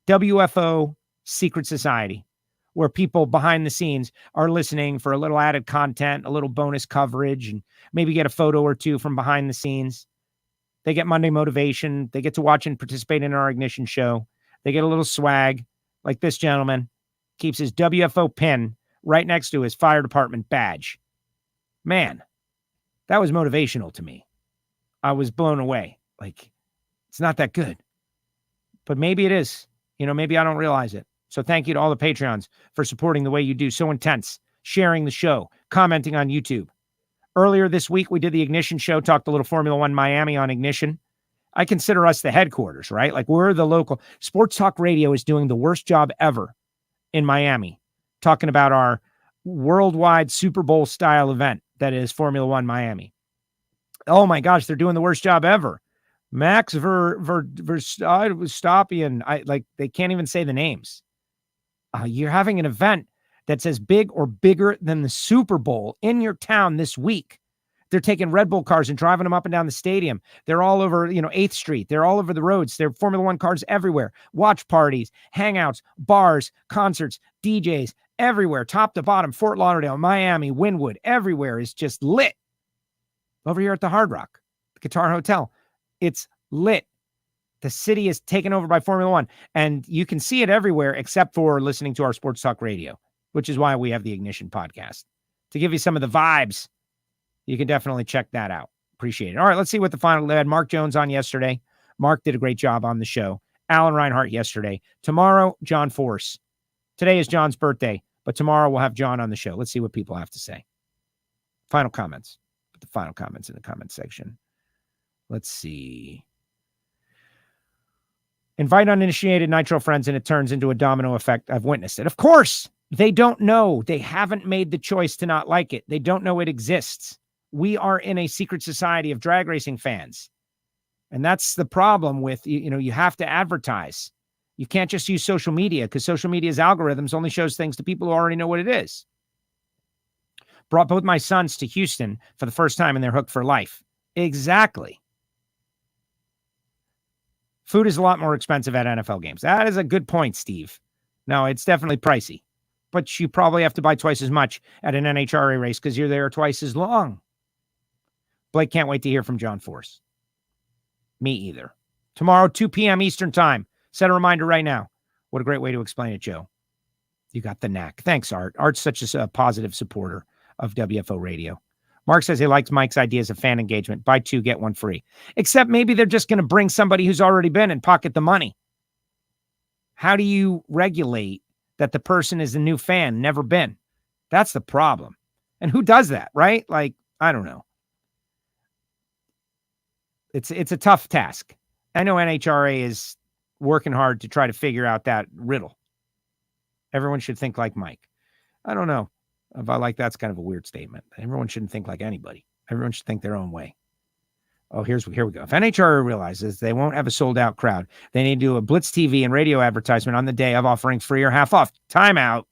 S3: WFO Secret Society, where people behind the scenes are listening for a little added content, a little bonus coverage, and maybe get a photo or two from behind the scenes. They get Monday motivation. They get to watch and participate in our Ignition show. They get a little swag, like this gentleman keeps his WFO pin right next to his fire department badge. Man, that was motivational to me. I was blown away. Like, it's not that good. But maybe it is. You know, maybe I don't realize it. So thank you to all the Patreons for supporting the way you do. So intense. Sharing the show. Commenting on YouTube. Earlier this week, we did the Ignition show. Talked a little Formula One Miami on Ignition. I consider us the headquarters, right? Like, we're the local. Sports Talk Radio is doing the worst job ever in Miami. Talking about our worldwide Super Bowl style event that is Formula One Miami. Oh my gosh, they're doing the worst job ever. Max Verstappen, they can't even say the names. You're having an event that's as big or bigger than the Super Bowl in your town this week. They're taking Red Bull cars and driving them up and down the stadium. They're all over, 8th Street. They're all over the roads. They're Formula One cars everywhere. Watch parties, hangouts, bars, concerts, DJs, everywhere, top to bottom. Fort Lauderdale, Miami, Wynwood, everywhere is just lit. Over here at the Hard Rock, the Qatar Hotel, it's lit. The city is taken over by Formula One, and you can see it everywhere except for listening to our Sports Talk Radio, which is why we have the Ignition podcast. To give you some of the vibes, you can definitely check that out. Appreciate it. All right, let's see what the final. They had Mark Jones on yesterday. Mark did a great job on the show. Alan Reinhart yesterday. Tomorrow, John Force. Today is John's birthday, but tomorrow we'll have John on the show. Let's see what people have to say. Final comments. Put the final comments in the comment section. Let's see. Invite uninitiated Nitro friends and it turns into a domino effect. I've witnessed it. Of course, they don't know. They haven't made the choice to not like it. They don't know it exists. We are in a secret society of drag racing fans. And that's the problem with, you have to advertise. You can't just use social media because social media's algorithms only shows things to people who already know what it is. Brought both my sons to Houston for the first time and they're hooked for life. Exactly. Food is a lot more expensive at NFL games. That is a good point, Steve. No, it's definitely pricey. But you probably have to buy twice as much at an NHRA race because you're there twice as long. Blake can't wait to hear from John Force. Me either. Tomorrow, 2 p.m. Eastern time. Set a reminder right now. What a great way to explain it, Joe. You got the knack. Thanks, Art. Art's such a positive supporter of WFO Radio. Mark says he likes Mike's ideas of fan engagement. Buy 2, get 1 free. Except maybe they're just going to bring somebody who's already been and pocket the money. How do you regulate that the person is a new fan, never been? That's the problem. And who does that, right? Like, I don't know. It's a tough task. I know NHRA is working hard to try to figure out that riddle. Everyone should think like Mike. I don't know. If I like that's kind of a weird statement. Everyone shouldn't think like anybody. Everyone should think their own way. Oh, here we go. If NHRA realizes they won't have a sold-out crowd, they need to do a Blitz TV and radio advertisement on the day of offering free or half off. Timeout.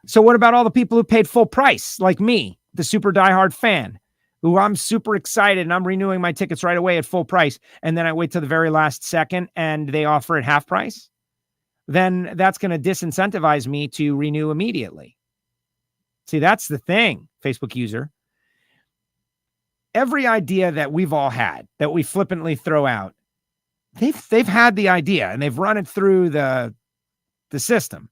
S3: So what about all the people who paid full price, like me, the super diehard fan, who I'm super excited and I'm renewing my tickets right away at full price, and then I wait till the very last second and they offer it half price? Then that's going to disincentivize me to renew immediately. See, that's the thing, Facebook user. Every idea that we've all had, that we flippantly throw out, they've had the idea and they've run it through the system,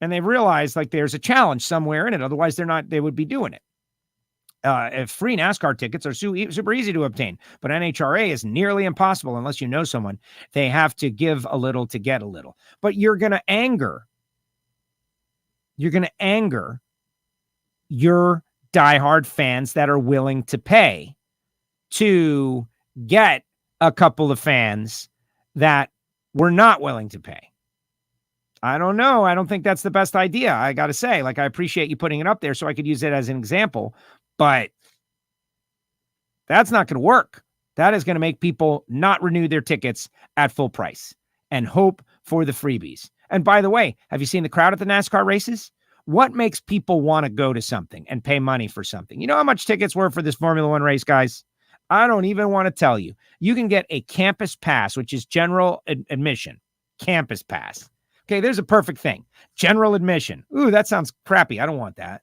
S3: and they realize like there's a challenge somewhere in it. Otherwise, they would be doing it. If free NASCAR tickets are super easy to obtain, but NHRA is nearly impossible unless you know someone. They have to give a little to get a little. But you're going to anger your diehard fans that are willing to pay to get a couple of fans that were not willing to pay. I don't know. I don't think that's the best idea. I got to say, like, I appreciate you putting it up there so I could use it as an example, but that's not going to work. That is going to make people not renew their tickets at full price and hope for the freebies. And by the way, have you seen the crowd at the NASCAR races? What makes people want to go to something and pay money for something? You know how much tickets were for this Formula One race, guys? I don't even want to tell you. You can get a campus pass, which is general admission. Campus pass. Okay, there's a perfect thing. General admission. Ooh, that sounds crappy. I don't want that.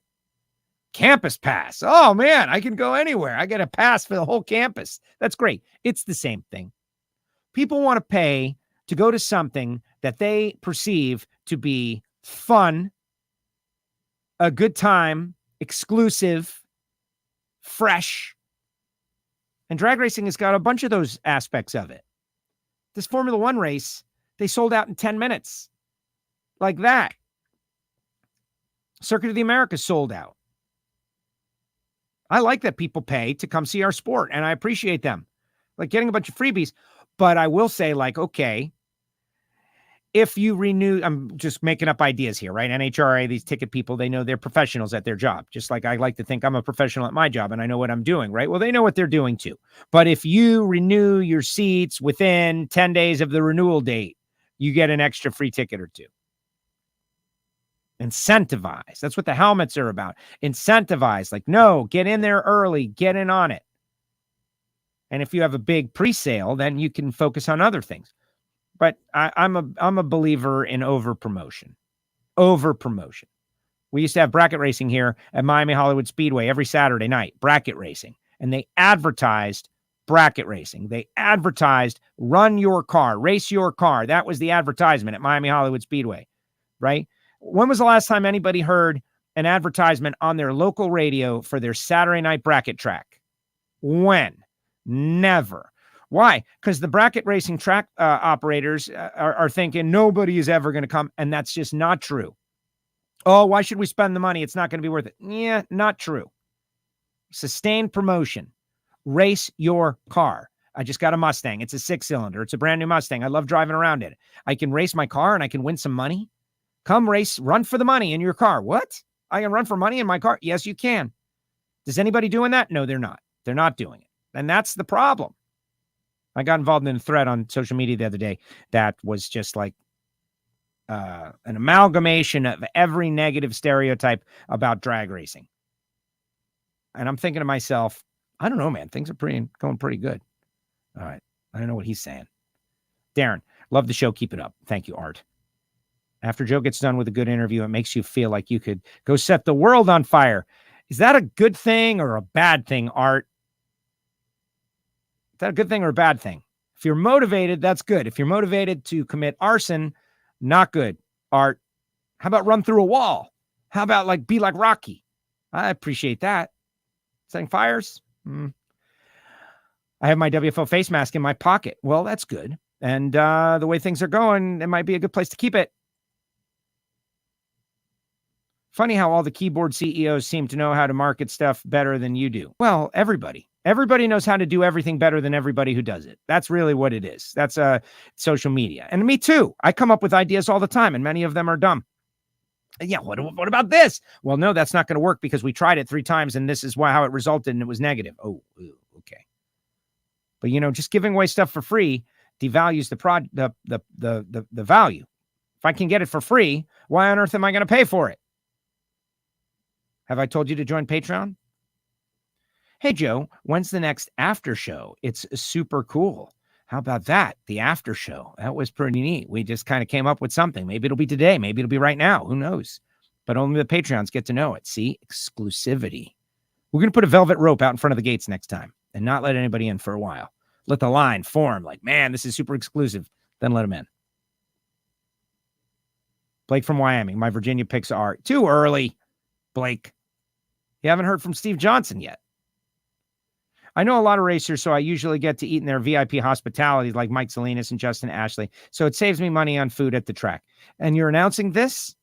S3: Campus pass. Oh, man, I can go anywhere. I get a pass for the whole campus. That's great. It's the same thing. People want to pay to go to something that they perceive to be fun, a good time, exclusive, fresh. And drag racing has got a bunch of those aspects of it. This Formula One race, they sold out in 10 minutes. Like that. Circuit of the Americas sold out. I like that people pay to come see our sport, and I appreciate them. Like getting a bunch of freebies. But I will say, like, okay, if you renew, I'm just making up ideas here, right? NHRA, these ticket people, they know they're professionals at their job. Just like I like to think I'm a professional at my job and I know what I'm doing, right? Well, they know what they're doing too. But if you renew your seats within 10 days of the renewal date, you get an extra free ticket or two. Incentivize. That's what the helmets are about. Incentivize. Like, no, get in there early, get in on it. And if you have a big pre-sale, then you can focus on other things. But I'm a believer in over promotion. Over promotion. We used to have bracket racing here at Miami Hollywood Speedway every Saturday night, bracket racing. And they advertised bracket racing. They advertised run your car, race your car. That was the advertisement at Miami Hollywood Speedway, right? When was the last time anybody heard an advertisement on their local radio for their Saturday night bracket track? When? Never. Why? Because the bracket racing track operators are thinking nobody is ever going to come, and that's just not true. Oh, why should we spend the money? It's not going to be worth it. Yeah, not true. Sustained promotion. Race your car. I just got a Mustang. It's a 6-cylinder. It's a brand new Mustang. I love driving around it. I can race my car and I can win some money. Come race, run for the money in your car. What? I can run for money in my car? Yes, you can. Is anybody doing that? No, they're not. They're not doing it. And that's the problem. I got involved in a thread on social media the other day that was just like an amalgamation of every negative stereotype about drag racing. And I'm thinking to myself, I don't know, man. Things are going pretty good. All right. I don't know what he's saying. Darren, love the show. Keep it up. Thank you, Art. After Joe gets done with a good interview, it makes you feel like you could go set the world on fire. Is that a good thing or a bad thing, Art? Is that a good thing or a bad thing? If you're motivated, that's good. If you're motivated to commit arson, not good, Art. How about run through a wall? How about like be like Rocky? I appreciate that. Setting fires? I have my WFO face mask in my pocket. Well, that's good. And the way things are going, it might be a good place to keep it. Funny how all the keyboard CEOs seem to know how to market stuff better than you do. Well, everybody knows how to do everything better than everybody who does it. That's really what it is. That's social media. And me too. I come up with ideas all the time, and many of them are dumb. Yeah, what about this? Well, no, that's not going to work because we tried it 3 times, and this is how it resulted, and it was negative. Oh, okay. But, just giving away stuff for free devalues the value. If I can get it for free, why on earth am I going to pay for it? Have I told you to join Patreon? Hey, Joe, when's the next after show? It's super cool. How about that? The after show. That was pretty neat. We just kind of came up with something. Maybe it'll be today. Maybe it'll be right now. Who knows? But only the Patreons get to know it. See? Exclusivity. We're going to put a velvet rope out in front of the gates next time and not let anybody in for a while. Let the line form like, man, this is super exclusive. Then let them in. Blake from Wyoming. My Virginia picks are too early. Blake. You haven't heard from Steve Johnson yet. I know a lot of racers, so I usually get to eat in their VIP hospitality like Mike Salinas and Justin Ashley. So it saves me money on food at the track. And you're announcing this?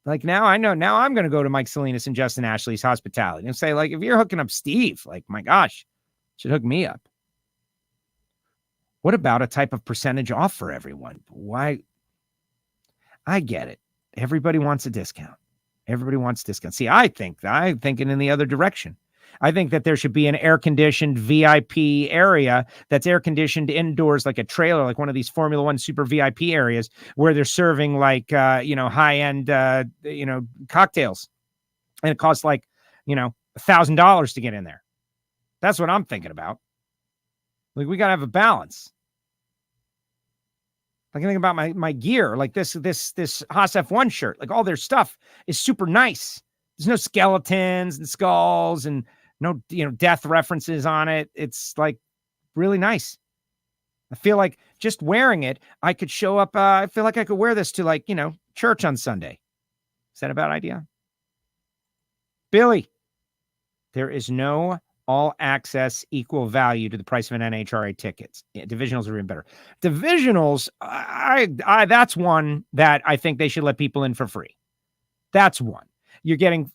S3: Like now I know, now I'm going to go to Mike Salinas and Justin Ashley's hospitality and say, like, if you're hooking up Steve, like, my gosh, should hook me up. What about a type of percentage off for everyone? Why? I get it. Everybody wants a discount. Everybody wants discount. See, I'm thinking in the other direction. I think that there should be an air-conditioned VIP area that's air-conditioned indoors, like a trailer, like one of these Formula One super VIP areas where they're serving like, high-end, cocktails. And it costs like, $1,000 to get in there. That's what I'm thinking about. Like, we got to have a balance. Like, I think about my gear, like this Haas F1 shirt, like all their stuff is super nice. There's no skeletons and skulls and no, death references on it. It's like really nice. I feel like just wearing it, I could show up. I feel like I could wear this to like, church on Sunday. Is that a bad idea? Billy, there is no all access equal value to the price of an NHRA tickets. Yeah, divisionals are even better. Divisionals, I that's one that I think they should let people in for free. That's one. You're getting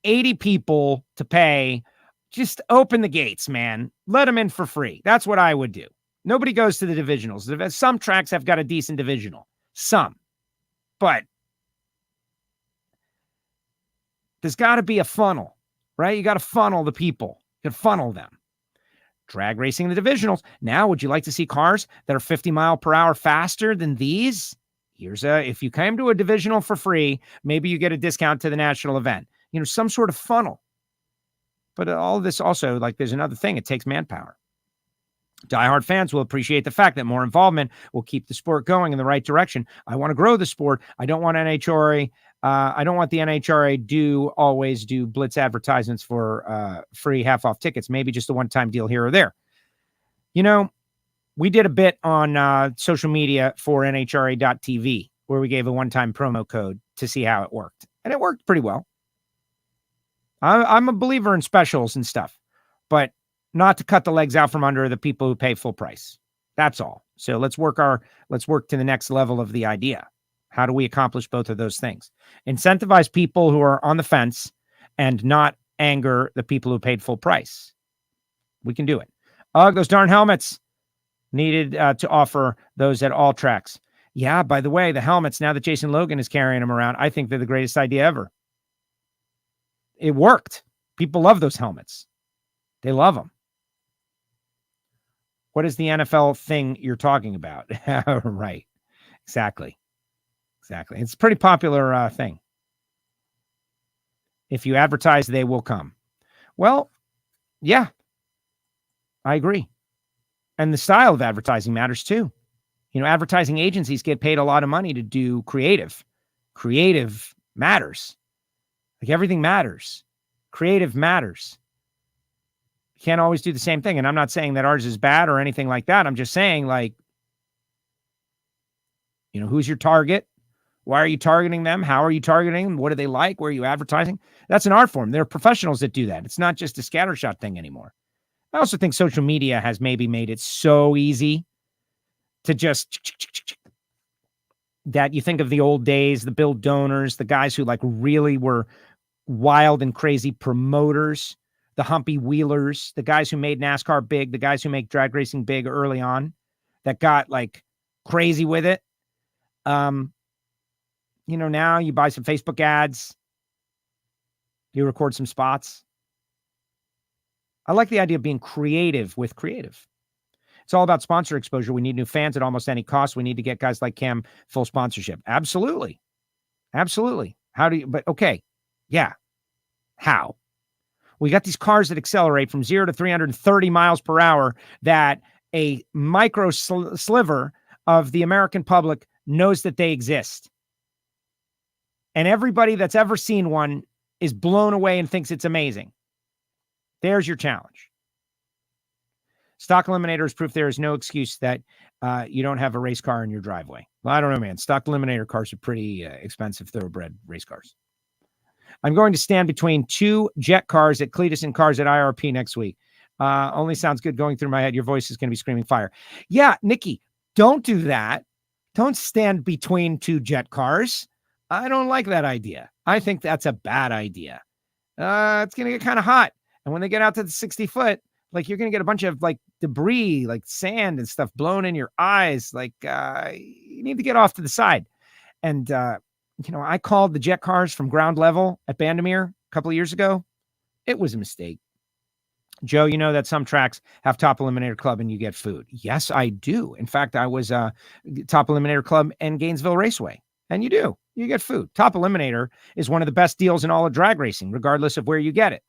S3: 80 people to pay. Just open the gates, man. Let them in for free. That's what I would do. Nobody goes to the divisionals. Some tracks have got a decent divisional. Some. But there's got to be a funnel, right? You got to funnel the people. You can funnel them. Drag racing the divisionals. Now, would you like to see cars that are 50 mile per hour faster than these? If you came to a divisional for free, maybe you get a discount to the national event. Some sort of funnel. But all of this also, like, there's another thing. It takes manpower. Diehard fans will appreciate the fact that more involvement will keep the sport going in the right direction. I want to grow the sport. I don't want NHRA. I don't want the NHRA to always do blitz advertisements for free half-off tickets. Maybe just a one-time deal here or there. We did a bit on social media for NHRA.tv where we gave a one-time promo code to see how it worked. And it worked pretty well. I'm a believer in specials and stuff, but not to cut the legs out from under the people who pay full price. That's all. So let's work to the next level of the idea. How do we accomplish both of those things? Incentivize people who are on the fence and not anger the people who paid full price. We can do it. Those darn helmets needed to offer those at all tracks. Yeah, by the way, the helmets, now that Jason Logan is carrying them around, I think they're the greatest idea ever. It worked. People love those helmets. They love them. What is the NFL thing you're talking about? Right. Exactly. It's a pretty popular thing. If you advertise, they will come. Well, yeah, I agree. And the style of advertising matters too. Advertising agencies get paid a lot of money to do creative. Creative matters. Like, everything matters. Creative matters. You can't always do the same thing. And I'm not saying that ours is bad or anything like that. I'm just saying, like, who's your target? Why are you targeting them? How are you targeting them? What do they like? Where are you advertising? That's an art form. There are professionals that do that. It's not just a scattershot thing anymore. I also think social media has maybe made it so easy to just that you think of the old days, the Bill Donors, the guys who like really were wild and crazy promoters, the Humpy Wheelers, the guys who made NASCAR big, the guys who make drag racing big early on that got like crazy with it. Now you buy some Facebook ads, you record some spots. I like the idea of being creative with creative. It's all about sponsor exposure. We need new fans at almost any cost. We need to get guys like Cam full sponsorship. Absolutely. How do you, but okay. Yeah. How? We got these cars that accelerate from 0 to 330 miles per hour that a micro sliver of the American public knows that they exist. And everybody that's ever seen one is blown away and thinks it's amazing. There's your challenge. Stock Eliminator is proof there is no excuse that you don't have a race car in your driveway. Well, I don't know, man. Stock Eliminator cars are pretty expensive thoroughbred race cars. I'm going to stand between 2 jet cars at Cletus and cars at IRP next week. Only sounds good going through my head. Your voice is going to be screaming fire. Yeah, Nikki, don't do that. Don't stand between 2 jet cars. I don't like that idea. I think that's a bad idea. It's going to get kind of hot. And when they get out to the 60 foot, like you're going to get a bunch of like debris, like sand and stuff blown in your eyes. Like you need to get off to the side. And, I called the jet cars from ground level at Bandamere a couple of years ago. It was a mistake. Joe, you know that some tracks have Top Eliminator Club and you get food. Yes, I do. In fact, I was Top Eliminator Club in Gainesville Raceway. And you do. You get food. Top Eliminator is one of the best deals in all of drag racing, regardless of where you get it.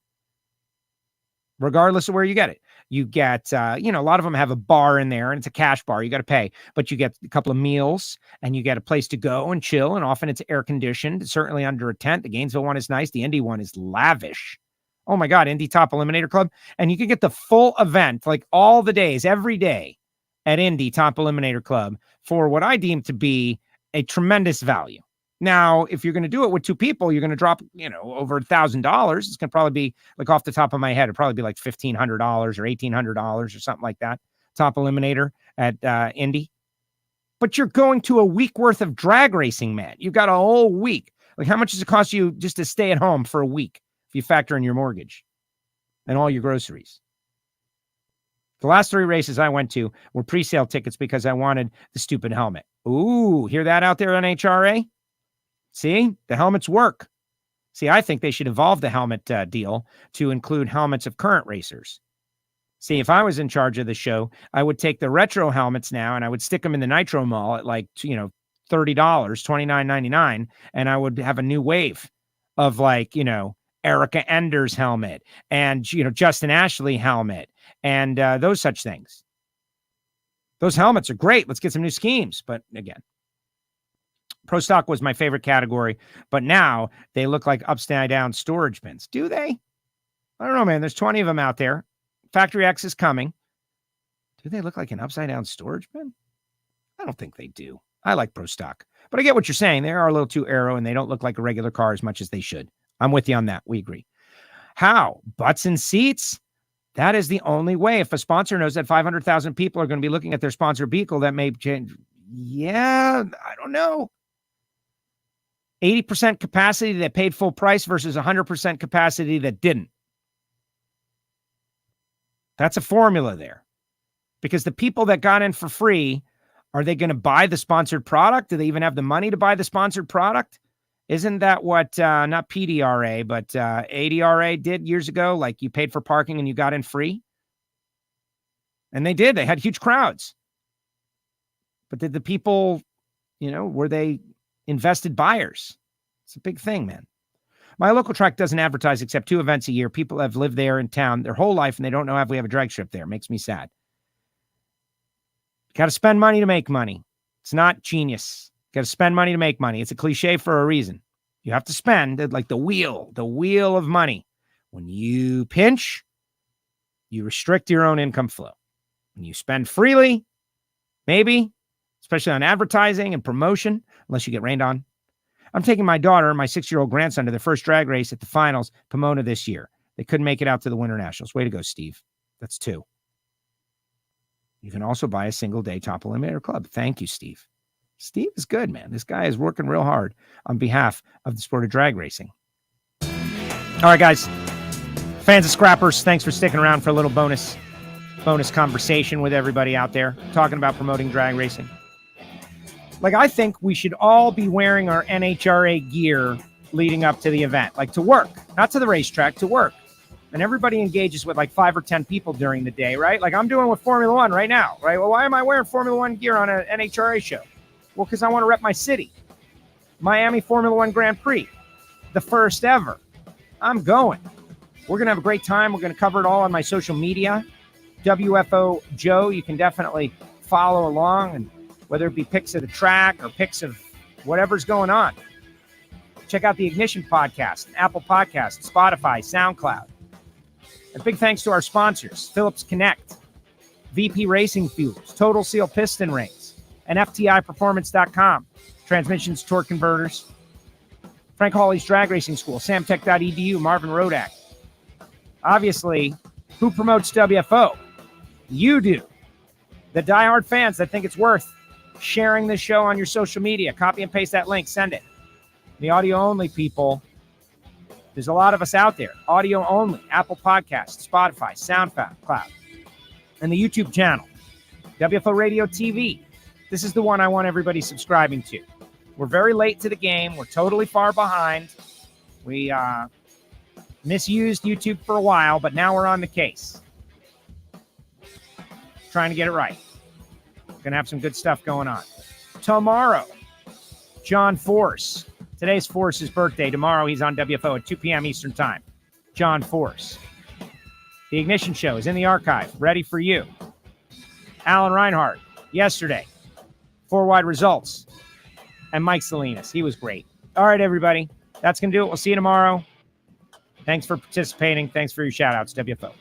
S3: You get, a lot of them have a bar in there and it's a cash bar. You got to pay, but you get a couple of meals and you get a place to go and chill. And often it's air conditioned, certainly under a tent. The Gainesville one is nice. The Indy one is lavish. Oh my God, Indy Top Eliminator Club. And you can get the full event, like all the days, every day at Indy Top Eliminator Club for what I deem to be a tremendous value. Now, if you're going to do it with 2 people, you're going to drop, over $1,000. It's going to probably be like off the top of my head. It'd probably be like $1,500 or $1,800 or something like that. Top Eliminator at Indy. But you're going to a week worth of drag racing, man. You've got a whole week. Like how much does it cost you just to stay at home for a week if you factor in your mortgage and all your groceries? The last 3 races I went to were pre-sale tickets because I wanted the stupid helmet. Ooh, hear that out there, NHRA? See, the helmets work. See, I think they should evolve the helmet deal to include helmets of current racers. See, if I was in charge of the show, I would take the retro helmets now and I would stick them in the Nitro Mall at like, $30, $29.99, and I would have a new wave of like, Erica Ender's helmet and, Justin Ashley helmet and those such things. Those helmets are great. Let's get some new schemes. But again, Pro Stock was my favorite category, but now they look like upside down storage bins. Do they? I don't know, man. There's 20 of them out there. Factory X is coming. Do they look like an upside down storage bin? I don't think they do. I like Pro Stock, but I get what you're saying. They are a little too aero and they don't look like a regular car as much as they should. I'm with you on that. We agree. How? Butts and seats? That is the only way. If a sponsor knows that 500,000 people are going to be looking at their sponsor vehicle, that may change. Yeah, I don't know. 80% capacity that paid full price versus 100% capacity that didn't. That's a formula there. Because the people that got in for free, are they going to buy the sponsored product? Do they even have the money to buy the sponsored product? Isn't that what, not PDRA, but ADRA did years ago? Like you paid for parking and you got in free? And they did. They had huge crowds. But did the people, were they invested buyers? It's a big thing, man. My local track doesn't advertise except 2 events a year. People have lived there in town their whole life and they don't know if we have a drag strip there. It makes me sad. Got to spend money to make money. It's not genius. Got to spend money to make money. It's a cliche for a reason. You have to spend like the wheel of money. When you pinch, you restrict your own income flow. When you spend freely, maybe, especially on advertising and promotion, unless you get rained on. I'm taking my daughter and my 6-year-old grandson to their first drag race at the finals, Pomona, this year. They couldn't make it out to the Winter Nationals. Way to go, Steve. That's 2. You can also buy a single-day Top Eliminator Club. Thank you, Steve. Steve is good, man. This guy is working real hard on behalf of the sport of drag racing. All right, guys. Fans of Scrappers, thanks for sticking around for a little bonus conversation with everybody out there talking about promoting drag racing. Like, I think we should all be wearing our NHRA gear leading up to the event, like to work, not to the racetrack, to work. And everybody engages with like 5 or 10 people during the day, right? Like I'm doing with Formula One right now, right? Well, why am I wearing Formula One gear on an NHRA show? Well, because I want to rep my city. Miami Formula One Grand Prix, the first ever. I'm going. We're going to have a great time. We're going to cover it all on my social media. WFO Joe, you can definitely follow along, and whether it be pics of the track or pics of whatever's going on. Check out the Ignition Podcast, Apple Podcasts, Spotify, SoundCloud. A big thanks to our sponsors, Phillips Connect, VP Racing Fuels, Total Seal Piston Rings, and FTIperformance.com, transmissions, torque converters, Frank Hawley's Drag Racing School, samtech.edu, Marvin Rodak. Obviously, who promotes WFO? You do. The diehard fans that think it's worth sharing this show on your social media. Copy and paste that link, send it. The audio-only people, there's a lot of us out there. Audio only, Apple Podcasts, Spotify, SoundCloud, and the YouTube channel, WFO Radio TV. This is the one I want everybody subscribing to. We're very late to the game. We're totally far behind. We misused YouTube for a while, but now we're on the case. Trying to get it right. Going to have some good stuff going on. Tomorrow, John Force. Today's Force's birthday. Tomorrow he's on WFO at 2 p.m. Eastern Time. John Force. The Ignition Show is in the archive, ready for you. Alan Reinhart, yesterday. 4 wide results. And Mike Salinas. He was great. All right, everybody. That's going to do it. We'll see you tomorrow. Thanks for participating. Thanks for your shout-outs, WFO.